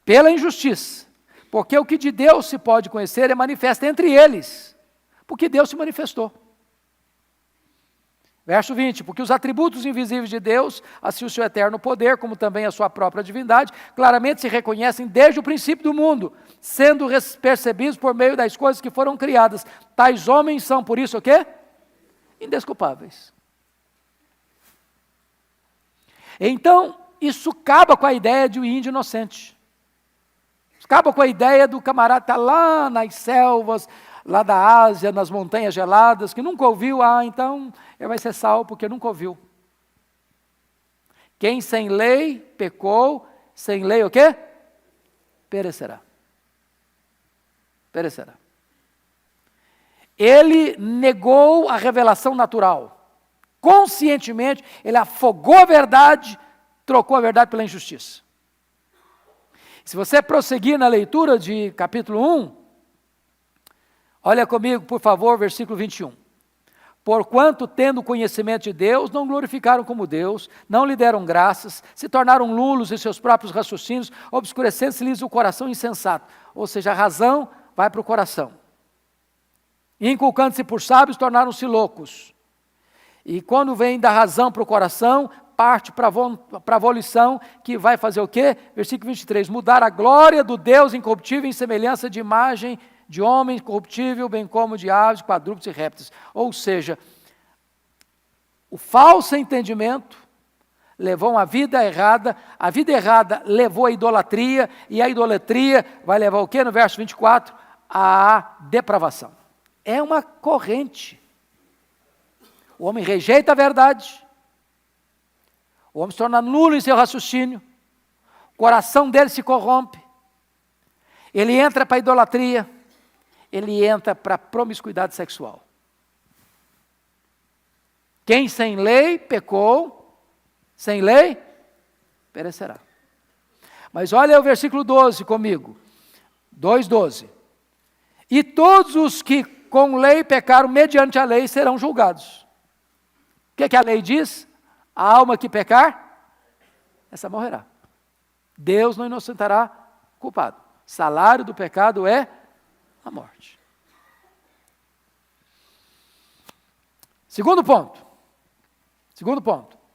Pela injustiça, porque o que de Deus se pode conhecer é manifesto entre eles, porque Deus se manifestou. Verso 20, porque os atributos invisíveis de Deus, assim o seu eterno poder, como também a sua própria divindade, claramente se reconhecem desde o princípio do mundo, sendo percebidos por meio das coisas que foram criadas. Tais homens são, por isso, o quê? Indesculpáveis. Então, isso acaba com a ideia de um índio inocente. Acaba com a ideia do camarada que está lá nas selvas, lá da Ásia, nas montanhas geladas, que nunca ouviu, então ele vai ser salvo porque nunca ouviu. Quem sem lei pecou, sem lei o quê? Perecerá. Perecerá. Ele negou a revelação natural. Conscientemente, ele afogou a verdade, trocou a verdade pela injustiça. Se você prosseguir na leitura de capítulo 1, olha comigo, por favor, versículo 21. Porquanto, tendo conhecimento de Deus, não glorificaram como Deus, não lhe deram graças, se tornaram nulos em seus próprios raciocínios, obscurecendo-se-lhes o coração insensato. Ou seja, a razão vai para o coração. E inculcando-se por sábios, tornaram-se loucos. E quando vem da razão para o coração, parte para a volição, que vai fazer o quê? Versículo 23, mudar a glória do Deus incorruptível em semelhança de imagem de homem corruptível, bem como de aves, quadrúpedes e répteis. Ou seja, o falso entendimento levou a vida errada levou à idolatria, e a idolatria vai levar o quê? No verso 24, à depravação. é uma corrente. O homem rejeita a verdade, o homem se torna nulo em seu raciocínio, o coração dele se corrompe, ele entra para a idolatria, ele entra para a promiscuidade sexual. Quem sem lei pecou, sem lei perecerá. Mas olha o versículo 12 comigo, 2:12. E todos os que com lei pecaram mediante a lei serão julgados. O que a lei diz? A alma que pecar, essa morrerá. Deus não inocentará culpado. Salário do pecado é a morte. Segundo ponto.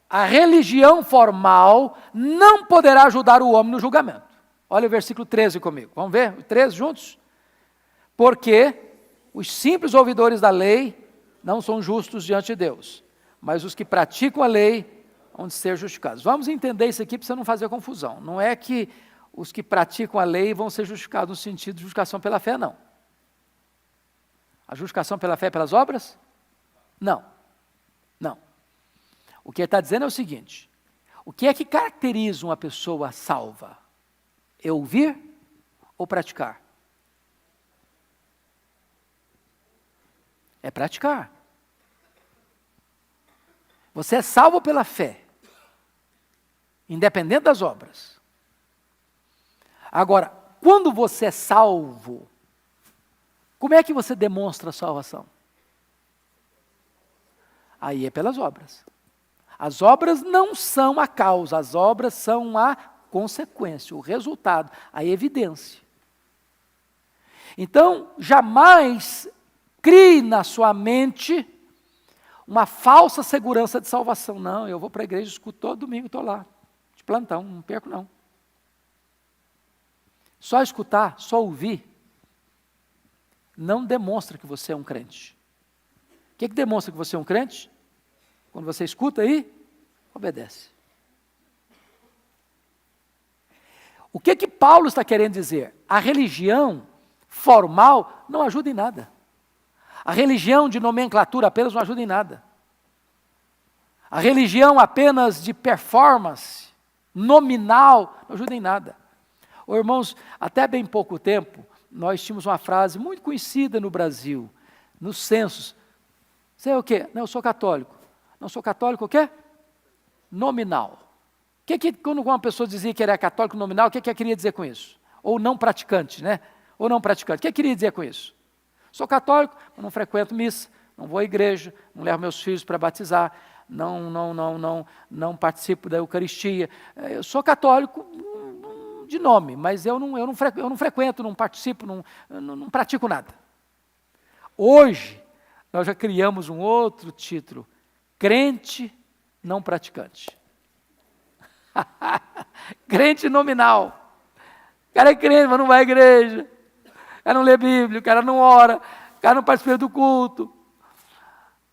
A religião formal não poderá ajudar o homem no julgamento. Olha o versículo 13 comigo. Vamos ver o 13 juntos? Porque os simples ouvidores da lei não são justos diante de Deus, mas os que praticam a lei vão ser justificados. Vamos entender isso aqui para você não fazer confusão. Não é que os que praticam a lei vão ser justificados no sentido de justificação pela fé, não. A justificação pela fé é pelas obras? Não. O que ele está dizendo é o seguinte: o que é que caracteriza uma pessoa salva? É ouvir ou praticar? É praticar. Você é salvo pela fé, independente das obras. Agora, quando você é salvo, como é que você demonstra a salvação? Aí é pelas obras. As obras não são a causa, as obras são a consequência, o resultado, a evidência. Então, jamais crie na sua mente uma falsa segurança de salvação. Não, eu vou para a igreja, escuto todo domingo, estou lá, de plantão, não perco não. Só escutar, só ouvir, não demonstra que você é um crente. O que demonstra que você é um crente? Quando você escuta e obedece. O que Paulo está querendo dizer? A religião formal não ajuda em nada. A religião de nomenclatura apenas não ajuda em nada. A religião apenas de performance, nominal, não ajuda em nada. Oh, irmãos, até bem pouco tempo, nós tínhamos uma frase muito conhecida no Brasil, nos censos. Você é o quê? Não, eu sou católico. Não sou católico o quê? Nominal. Quando uma pessoa dizia que era católico nominal, o que queria dizer com isso? Ou não praticante, né? Ou não praticante. O que queria dizer com isso? Sou católico, mas não frequento missa, não vou à igreja, não levo meus filhos para batizar, não participo da Eucaristia. Eu sou católico de nome, mas eu não frequento, não participo, não pratico nada. Hoje, nós já criamos um outro título: crente não praticante. Crente nominal. O cara é crente, mas não vai à igreja. O cara não lê Bíblia, o cara não ora, o cara não participa do culto.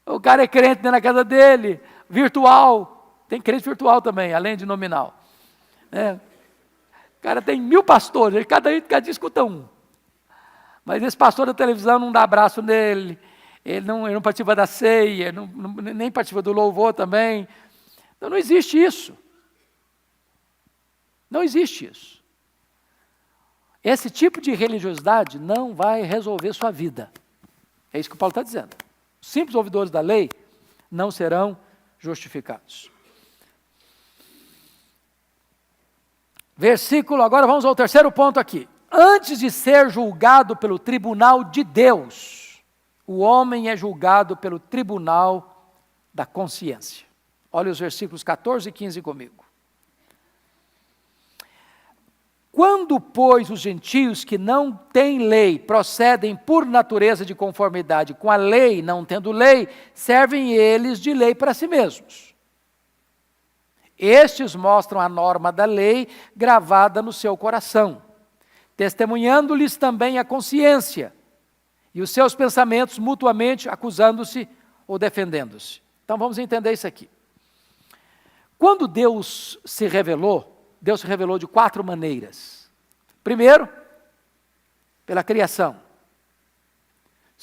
O cara é crente dentro da casa dele, virtual. Tem crente virtual também, além de nominal. O cara tem 1000 pastores, cada dia escuta um. Mas esse pastor da televisão não dá abraço nele, ele não participa da ceia, nem participa do louvor também. Então não existe isso. Não existe isso. Esse tipo de religiosidade não vai resolver sua vida. É isso que o Paulo está dizendo. Os simples ouvidores da lei não serão justificados. Agora vamos ao terceiro ponto aqui. Antes de ser julgado pelo tribunal de Deus, o homem é julgado pelo tribunal da consciência. Olha os versículos 14 e 15 comigo. Quando, pois, os gentios que não têm lei procedem por natureza de conformidade com a lei, não tendo lei, servem eles de lei para si mesmos. Estes mostram a norma da lei gravada no seu coração, testemunhando-lhes também a consciência e os seus pensamentos mutuamente acusando-se ou defendendo-se. Então vamos entender isso aqui. Quando Deus se revelou de 4 maneiras. Primeiro, pela criação.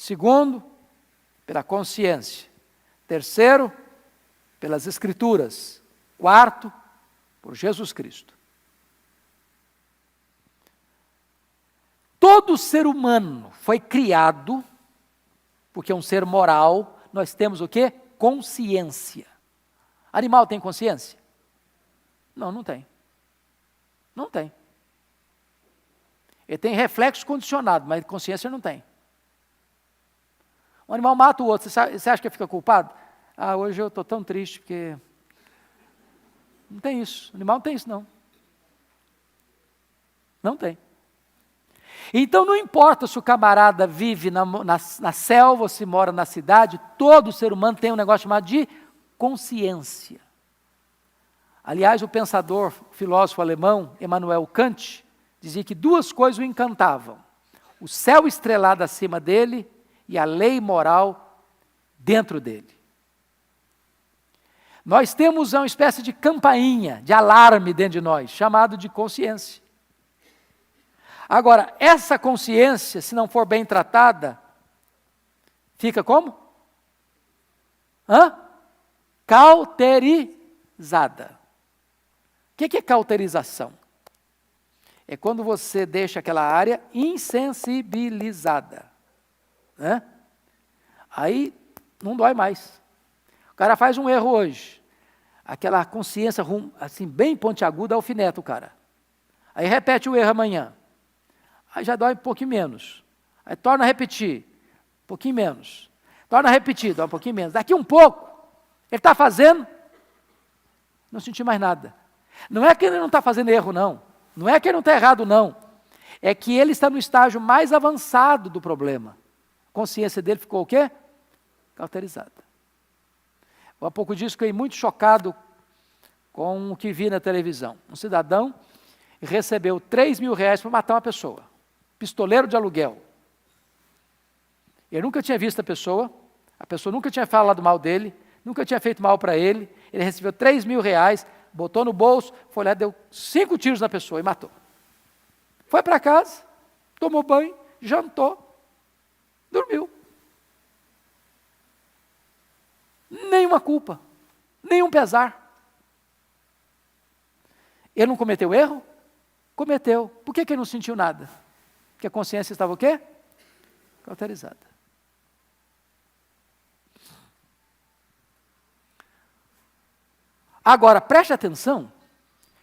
Segundo, pela consciência. Terceiro, pelas Escrituras. Quarto, por Jesus Cristo. Todo ser humano foi criado, porque é um ser moral, nós temos o quê? Consciência. Animal tem consciência? Não, não tem. Não tem. Ele tem reflexo condicionado, mas consciência não tem. Um animal mata o outro, você acha que ele fica culpado? Ah, hoje eu estou tão triste porque... Não tem isso. O animal não tem isso, não. Não tem. Então não importa se o camarada vive na selva ou se mora na cidade, todo ser humano tem um negócio chamado de consciência. Aliás, o pensador, filósofo alemão, Immanuel Kant, dizia que duas coisas o encantavam: o céu estrelado acima dele e a lei moral dentro dele. Nós temos uma espécie de campainha, de alarme dentro de nós, chamado de consciência. Agora, essa consciência, se não for bem tratada, fica como? Cauterizada. O que é cauterização? É quando você deixa aquela área insensibilizada. Né? Aí não dói mais. O cara faz um erro hoje. Aquela consciência assim, bem pontiaguda, alfineta o cara. Aí repete o erro amanhã. Aí já dói um pouquinho menos. Aí torna a repetir, um pouquinho menos. Torna a repetir, dói um pouquinho menos. Daqui um pouco, ele está fazendo, não senti mais nada. Não é que ele não está fazendo erro, não. Não é que ele não está errado, não. É que ele está no estágio mais avançado do problema. A consciência dele ficou o quê? Cauterizada. Há pouco disso fiquei muito chocado com o que vi na televisão. Um cidadão recebeu 3 mil reais para matar uma pessoa. Pistoleiro de aluguel. Ele nunca tinha visto a pessoa nunca tinha falado mal dele, nunca tinha feito mal para ele. Ele recebeu 3 mil reais, botou no bolso, foi lá, deu 5 tiros na pessoa e matou. Foi para casa, tomou banho, jantou, dormiu. Nenhuma culpa, nenhum pesar. Ele não cometeu erro? Cometeu. Por que ele não sentiu nada? Porque a consciência estava o quê? Cauterizada. Agora, preste atenção,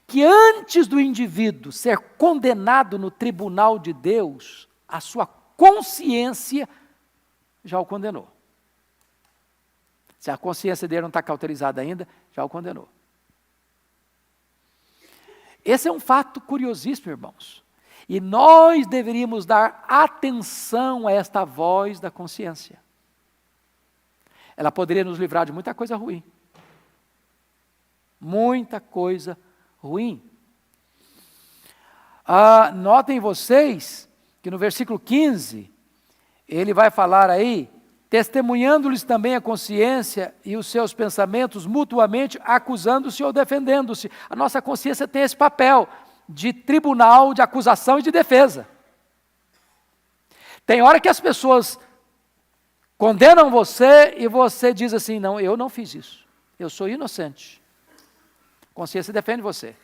que antes do indivíduo ser condenado no tribunal de Deus, a sua consciência já o condenou. Se a consciência dele não está cauterizada ainda, já o condenou. Esse é um fato curiosíssimo, irmãos. E nós deveríamos dar atenção a esta voz da consciência. Ela poderia nos livrar de muita coisa ruim. Muita coisa ruim. Notem vocês que no versículo 15, ele vai falar aí, testemunhando-lhes também a consciência e os seus pensamentos mutuamente, acusando-se ou defendendo-se. A nossa consciência tem esse papel de tribunal de acusação e de defesa. Tem hora que as pessoas condenam você e você diz assim, não, eu não fiz isso, eu sou inocente. A consciência defende você.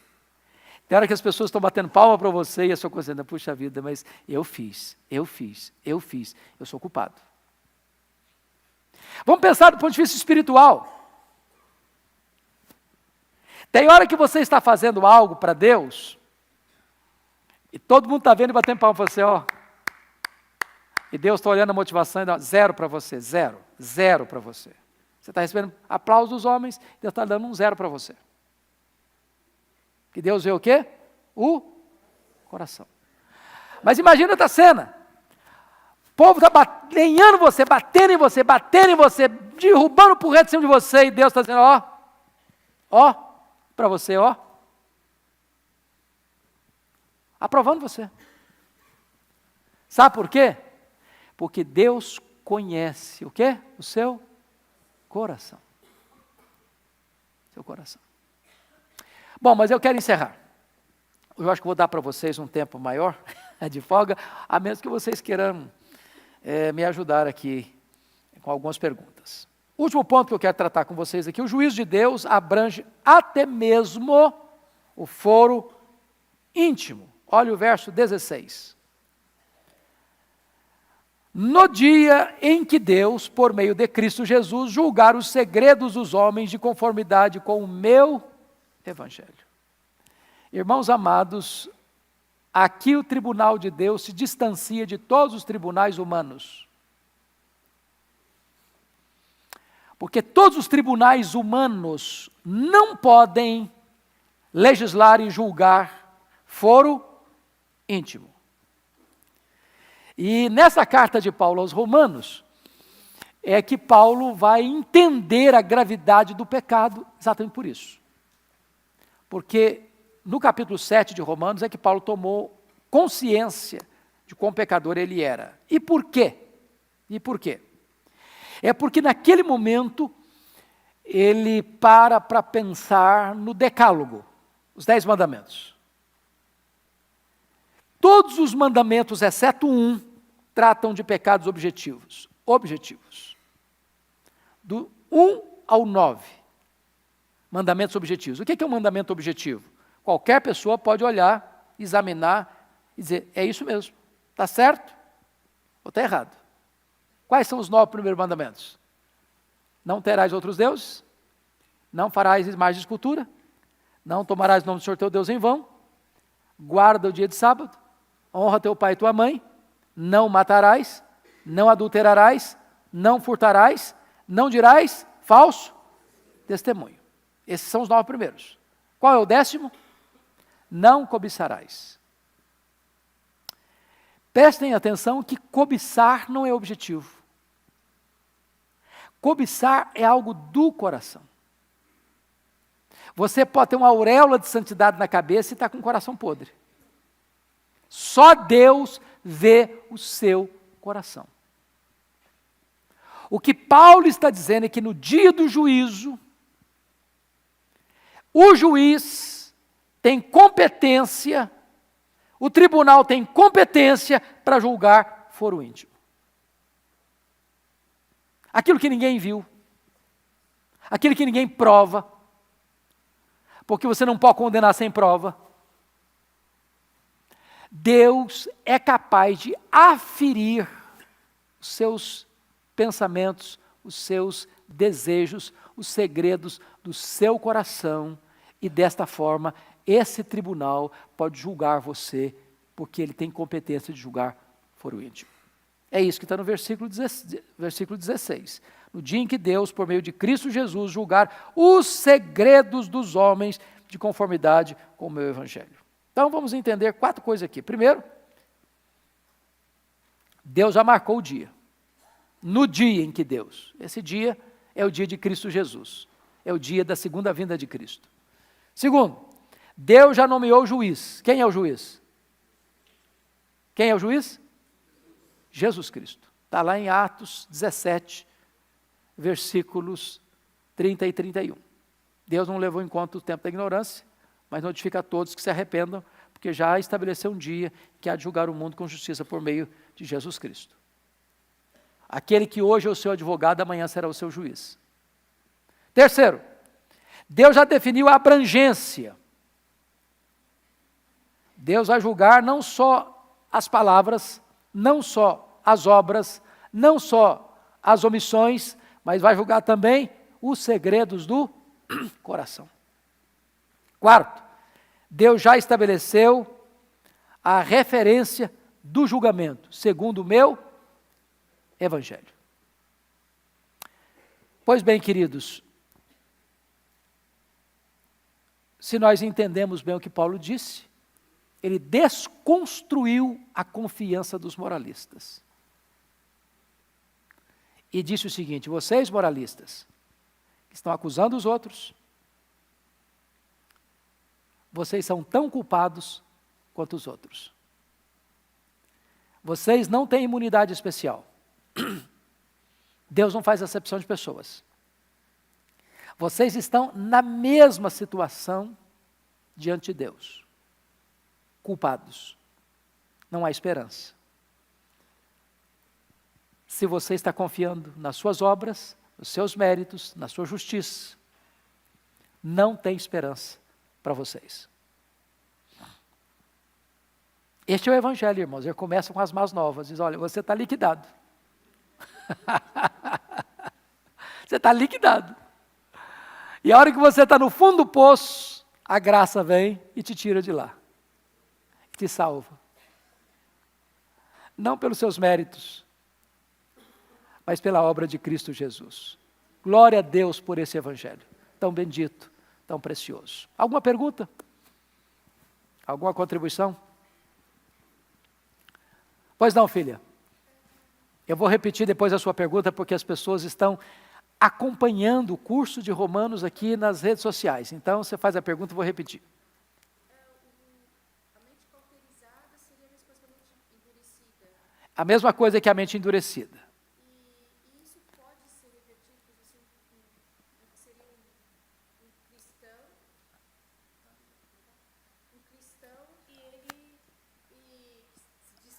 Tem hora que as pessoas estão batendo palma para você e a sua consciência, puxa vida, mas eu fiz, eu sou culpado. Vamos pensar do ponto de vista espiritual. Tem hora que você está fazendo algo para Deus, e todo mundo está vendo e batendo palma para você, ó. E Deus está olhando a motivação e dá 0 para você, 0 para você. Você está recebendo aplausos dos homens, Deus está dando um 0 para você. Que Deus vê o quê? O coração. Mas imagina outra cena. O povo está lenhando você, batendo em você, derrubando o porrete em cima de você, e Deus está dizendo, ó, para você, ó. Aprovando você. Sabe por quê? Porque Deus conhece o quê? O seu coração. Seu coração. Bom, mas eu quero encerrar. Eu acho que vou dar para vocês um tempo maior de folga, a menos que vocês queiram me ajudar aqui com algumas perguntas. O último ponto que eu quero tratar com vocês aqui, o juízo de Deus abrange até mesmo o foro íntimo. Olha o verso 16. No dia em que Deus, por meio de Cristo Jesus, julgar os segredos dos homens de conformidade com o meu evangelho. Irmãos amados, aqui o tribunal de Deus se distancia de todos os tribunais humanos. Porque todos os tribunais humanos não podem legislar e julgar foro íntimo. E nessa carta de Paulo aos Romanos, é que Paulo vai entender a gravidade do pecado exatamente por isso. Porque no capítulo 7 de Romanos é que Paulo tomou consciência de quão pecador ele era. E por quê? E por quê? É porque naquele momento ele para pensar no decálogo, os 10 mandamentos. Todos os mandamentos, exceto um, tratam de pecados objetivos. Objetivos. Do 1 ao 9. Mandamentos objetivos. O que é um mandamento objetivo? Qualquer pessoa pode olhar, examinar e dizer, é isso mesmo, está certo ou está errado. Quais são os 9 primeiros mandamentos? Não terás outros deuses, não farás imagem de escultura, não tomarás o nome do Senhor teu Deus em vão, guarda o dia de sábado, honra teu pai e tua mãe, não matarás, não adulterarás, não furtarás, não dirás falso testemunho. Esses são os 9 primeiros. Qual é o 10º? Não cobiçarás. Prestem atenção que cobiçar não é objetivo. Cobiçar é algo do coração. Você pode ter uma auréola de santidade na cabeça e estar com o coração podre. Só Deus vê o seu coração. O que Paulo está dizendo é que no dia do juízo, o juiz tem competência, o tribunal tem competência para julgar foro íntimo. Aquilo que ninguém viu, aquilo que ninguém prova, porque você não pode condenar sem prova. Deus é capaz de aferir os seus pensamentos, os seus desejos, os segredos do seu coração, e desta forma, esse tribunal pode julgar você, porque ele tem competência de julgar foro íntimo. É isso que está no versículo 16. No dia em que Deus, por meio de Cristo Jesus, julgar os segredos dos homens de conformidade com o meu evangelho. Então vamos entender 4 coisas aqui. Primeiro, Deus já marcou o dia. No dia em que Deus, esse dia é o dia de Cristo Jesus. É o dia da segunda vinda de Cristo. Segundo, Deus já nomeou o juiz. Quem é o juiz? Quem é o juiz? Jesus Cristo. Está lá em Atos 17, versículos 30 e 31. Deus não levou em conta o tempo da ignorância, mas notifica a todos que se arrependam, porque já estabeleceu um dia que há de julgar o mundo com justiça por meio de Jesus Cristo. Aquele que hoje é o seu advogado, amanhã será o seu juiz. Terceiro, Deus já definiu a abrangência. Deus vai julgar não só as palavras, não só as obras, não só as omissões, mas vai julgar também os segredos do coração. Quarto, Deus já estabeleceu a referência do julgamento, segundo o meu evangelho. Pois bem, queridos, se nós entendemos bem o que Paulo disse, ele desconstruiu a confiança dos moralistas. E disse o seguinte: vocês moralistas, que estão acusando os outros, vocês são tão culpados quanto os outros. Vocês não têm imunidade especial. Deus não faz acepção de pessoas. Vocês estão na mesma situação diante de Deus. Culpados. Não há esperança. se você está confiando nas suas obras, nos seus méritos, na sua justiça, não tem esperança para vocês. Este é o Evangelho, irmãos. Ele começa com as más novas. Diz, olha, você está liquidado. Você está liquidado. E a hora que você está no fundo do poço, a graça vem e te tira de lá. Te salva. Não pelos seus méritos, mas pela obra de Cristo Jesus. Glória a Deus por esse Evangelho. Tão bendito, tão precioso. Alguma pergunta? Alguma contribuição? Pois não, filha. Eu vou repetir depois a sua pergunta, porque as pessoas estão acompanhando o curso de Romanos aqui nas redes sociais. Então, você faz a pergunta, eu vou repetir. A mente cauterizada seria a mesma coisa que a mente endurecida. A mesma coisa que a mente endurecida. E isso pode ser revertido, porque seria um cristão e ele se diz, se diz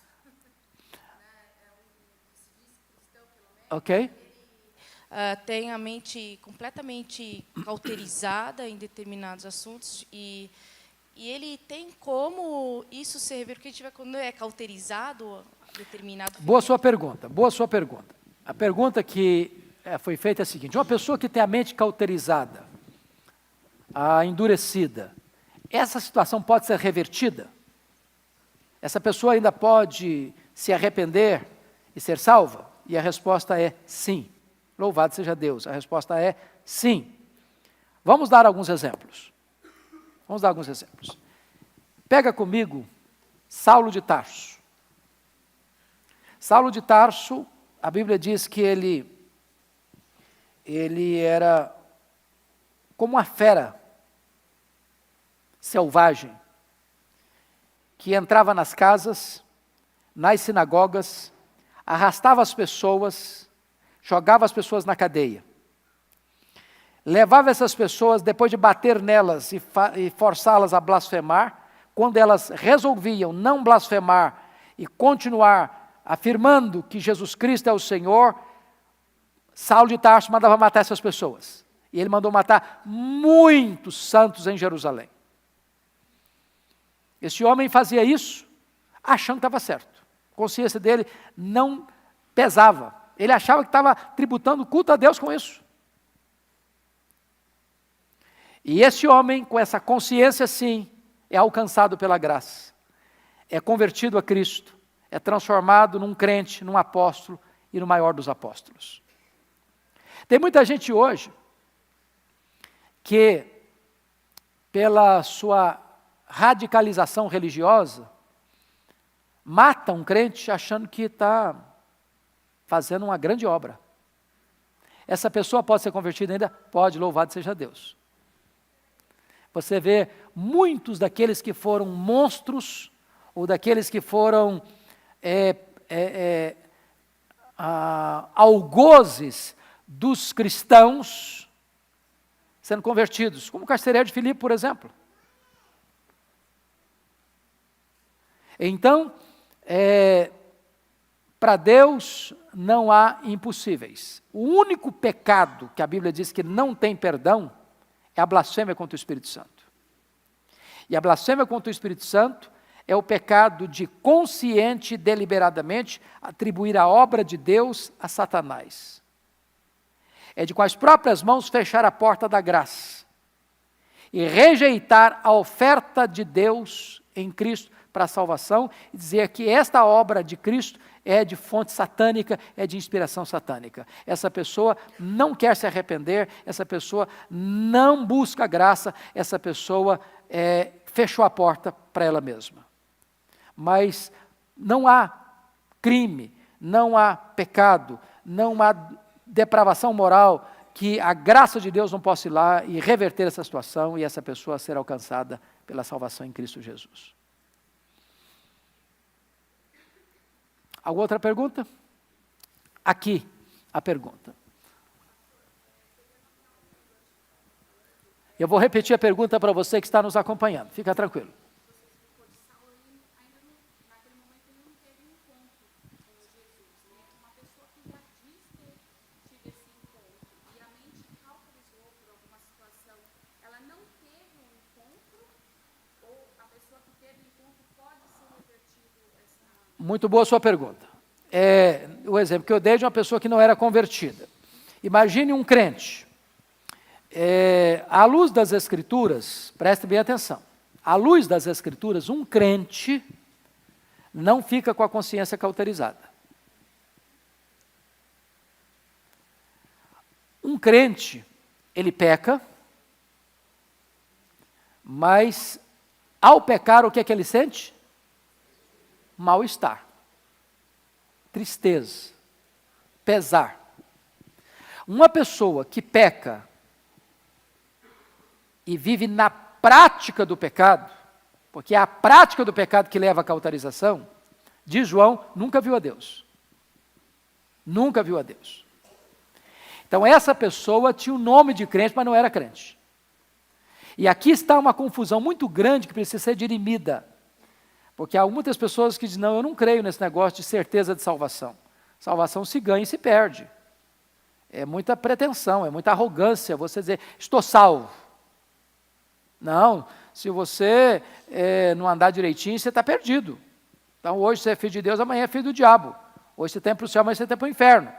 cristão pelo menos. Ok? Tem a mente completamente cauterizada em determinados assuntos e ele tem como isso ser revertido, porque a gente vai, quando é cauterizado, determinado... Boa sua pergunta, boa sua pergunta. A pergunta que foi feita é a seguinte: uma pessoa que tem a mente cauterizada, endurecida, essa situação pode ser revertida? Essa pessoa ainda pode se arrepender e ser salva? E a resposta é sim. Louvado seja Deus. A resposta é sim. Vamos dar alguns exemplos. Pega comigo Saulo de Tarso. Saulo de Tarso, a Bíblia diz que ele era como uma fera selvagem, que entrava nas casas, nas sinagogas, arrastava as pessoas, jogava as pessoas na cadeia. Levava essas pessoas, depois de bater nelas e forçá-las a blasfemar, quando elas resolviam não blasfemar e continuar afirmando que Jesus Cristo é o Senhor, Saulo de Tarso mandava matar essas pessoas. E ele mandou matar muitos santos em Jerusalém. Esse homem fazia isso achando que estava certo. A consciência dele não pesava. Ele achava que estava tributando culto a Deus com isso. E esse homem, com essa consciência, sim, é alcançado pela graça. É convertido a Cristo. É transformado num crente, num apóstolo e no maior dos apóstolos. Tem muita gente hoje que, pela sua radicalização religiosa, mata um crente achando que está fazendo uma grande obra. Essa pessoa pode ser convertida ainda? Pode, louvado seja Deus. Você vê muitos daqueles que foram monstros, ou daqueles que foram algozes dos cristãos, sendo convertidos, como o carcereiro de Filipe, por exemplo. Então, para Deus não há impossíveis. O único pecado que a Bíblia diz que não tem perdão é a blasfêmia contra o Espírito Santo. E a blasfêmia contra o Espírito Santo é o pecado de consciente e deliberadamente atribuir a obra de Deus a Satanás. É de com as próprias mãos fechar a porta da graça e rejeitar a oferta de Deus em Cristo para a salvação e dizer que esta obra de Cristo é de fonte satânica, é de inspiração satânica. Essa pessoa não quer se arrepender, essa pessoa não busca graça, essa pessoa fechou a porta para ela mesma. Mas não há crime, não há pecado, não há depravação moral que a graça de Deus não possa ir lá e reverter essa situação e essa pessoa ser alcançada pela salvação em Cristo Jesus. Alguma outra pergunta? Aqui a pergunta. Eu vou repetir a pergunta para você que está nos acompanhando. Fica tranquilo. Muito boa a sua pergunta. O exemplo que eu dei de uma pessoa que não era convertida. Imagine um crente. À luz das Escrituras, preste bem atenção, à luz das Escrituras, um crente não fica com a consciência cauterizada. Um crente, ele peca, mas ao pecar, o que é que ele sente? Mal-estar, tristeza, pesar. Uma pessoa que peca e vive na prática do pecado, porque é a prática do pecado que leva à cauterização, diz João, nunca viu a Deus. Nunca viu a Deus. Então essa pessoa tinha o nome de crente, mas não era crente. E aqui está uma confusão muito grande que precisa ser dirimida. Porque há muitas pessoas que dizem, não, eu não creio nesse negócio de certeza de salvação. Salvação se ganha e se perde. É muita pretensão, é muita arrogância você dizer, estou salvo. Não, se você não andar direitinho, você está perdido. Então hoje você é filho de Deus, amanhã é filho do diabo. Hoje você tem para o céu, amanhã você tem para o inferno.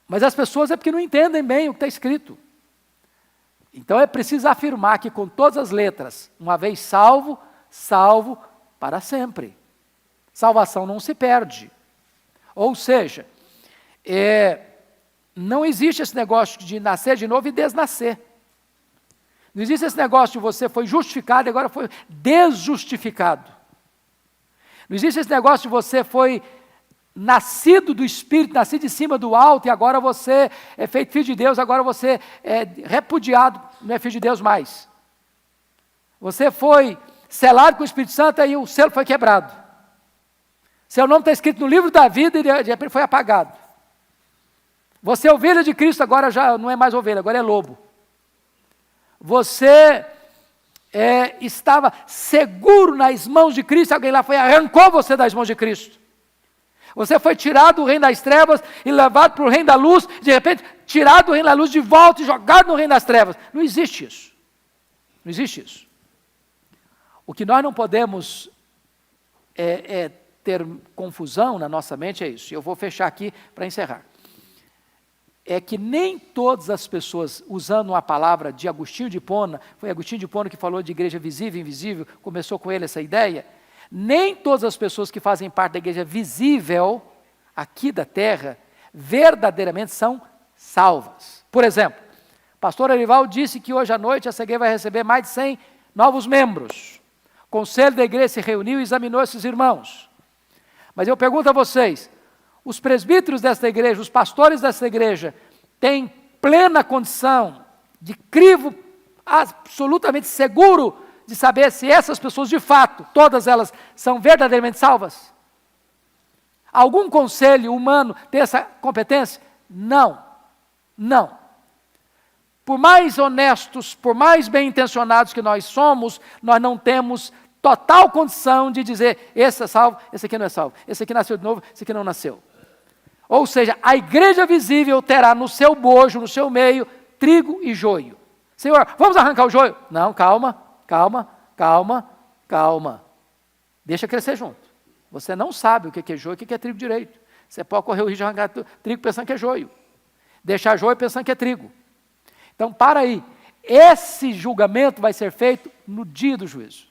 Mas as pessoas é porque não entendem bem o que está escrito. Então é preciso afirmar que com todas as letras, uma vez salvo, salvo para sempre. Salvação não se perde. Ou seja, não existe esse negócio de nascer de novo e desnascer. Não existe esse negócio de você foi justificado e agora foi desjustificado. Não existe esse negócio de você foi nascido do Espírito, nascido de cima do alto, e agora você é feito filho de Deus, agora você é repudiado, não é filho de Deus mais. Você foi selado com o Espírito Santo e o selo foi quebrado. Seu nome está escrito no livro da vida e de repente foi apagado. Você é ovelha de Cristo, agora já não é mais ovelha, agora é lobo. Você estava seguro nas mãos de Cristo, alguém lá foi arrancou você das mãos de Cristo. Você foi tirado do reino das trevas e levado para o reino da luz, de repente tirado do reino da luz de volta e jogado no reino das trevas. Não existe isso. Não existe isso. O que nós não podemos ter confusão na nossa mente é isso. Eu vou fechar aqui para encerrar. É que nem todas as pessoas, usando uma palavra de Agostinho de Hipona, foi Agostinho de Hipona que falou de igreja visível e invisível, começou com ele essa ideia, nem todas as pessoas que fazem parte da igreja visível, aqui da terra, verdadeiramente são salvas. Por exemplo, o pastor Arival disse que hoje à noite a CG vai receber mais de 100 novos membros. O conselho da igreja se reuniu e examinou esses irmãos. Mas eu pergunto a vocês, os presbíteros desta igreja, os pastores desta igreja, têm plena condição de crivo absolutamente seguro de saber se essas pessoas, de fato, todas elas, são verdadeiramente salvas? Algum conselho humano tem essa competência? Não. Não. Por mais honestos, por mais bem intencionados que nós somos, nós não temos total condição de dizer, esse é salvo, esse aqui não é salvo, esse aqui nasceu de novo, esse aqui não nasceu. Ou seja, a igreja visível terá no seu bojo, no seu meio, trigo e joio. Senhor, vamos arrancar o joio? Não, calma. Deixa crescer junto. Você não sabe o que é joio e o que é trigo direito. Você pode correr o risco de arrancar trigo pensando que é joio. Deixar joio pensando que é trigo. Então, para aí. Esse julgamento vai ser feito no dia do juízo.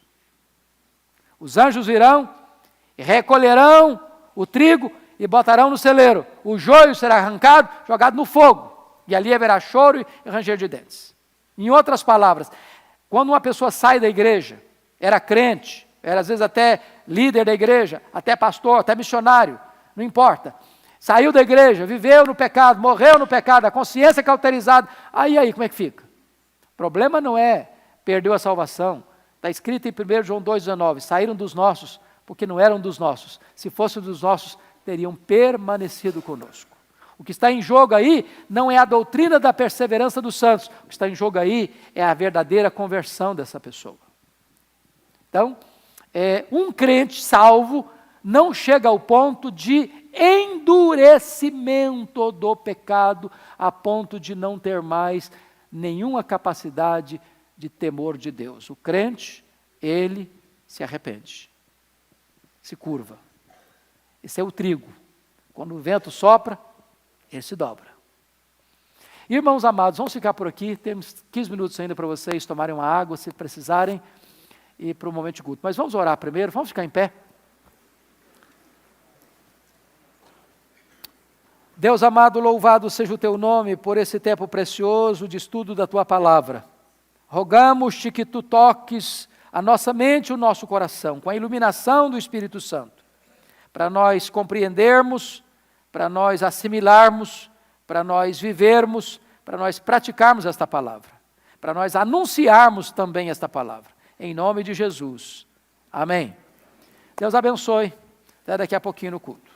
Os anjos virão e recolherão o trigo e botarão no celeiro. O joio será arrancado, jogado no fogo. E ali haverá choro e ranger de dentes. Em outras palavras, quando uma pessoa sai da igreja, era crente, era às vezes até líder da igreja, até pastor, até missionário, não importa. Saiu da igreja, viveu no pecado, morreu no pecado, a consciência cauterizada. Aí, como é que fica? O problema não é perdeu a salvação. Está escrito em 1 João 2,19, saíram dos nossos, porque não eram dos nossos. Se fossem dos nossos, teriam permanecido conosco. O que está em jogo aí não é a doutrina da perseverança dos santos. O que está em jogo aí é a verdadeira conversão dessa pessoa. Então, um crente salvo não chega ao ponto de endurecimento do pecado, a ponto de não ter mais nenhuma capacidade de temor de Deus. O crente, ele se arrepende, se curva, Esse é o trigo. Quando o vento sopra, ele se dobra. Irmãos amados, vamos ficar por aqui. Temos 15 minutos ainda para vocês tomarem uma água, se precisarem, e para o momento de culto. Mas vamos orar primeiro, vamos ficar em pé. Deus amado, louvado seja o teu nome por esse tempo precioso de estudo da tua palavra. Rogamos-te que tu toques a nossa mente e o nosso coração com a iluminação do Espírito Santo, para nós compreendermos, para nós assimilarmos, para nós vivermos, para nós praticarmos esta palavra, para nós anunciarmos também esta palavra. Em nome de Jesus. Amém. Deus abençoe. Até daqui a pouquinho no culto.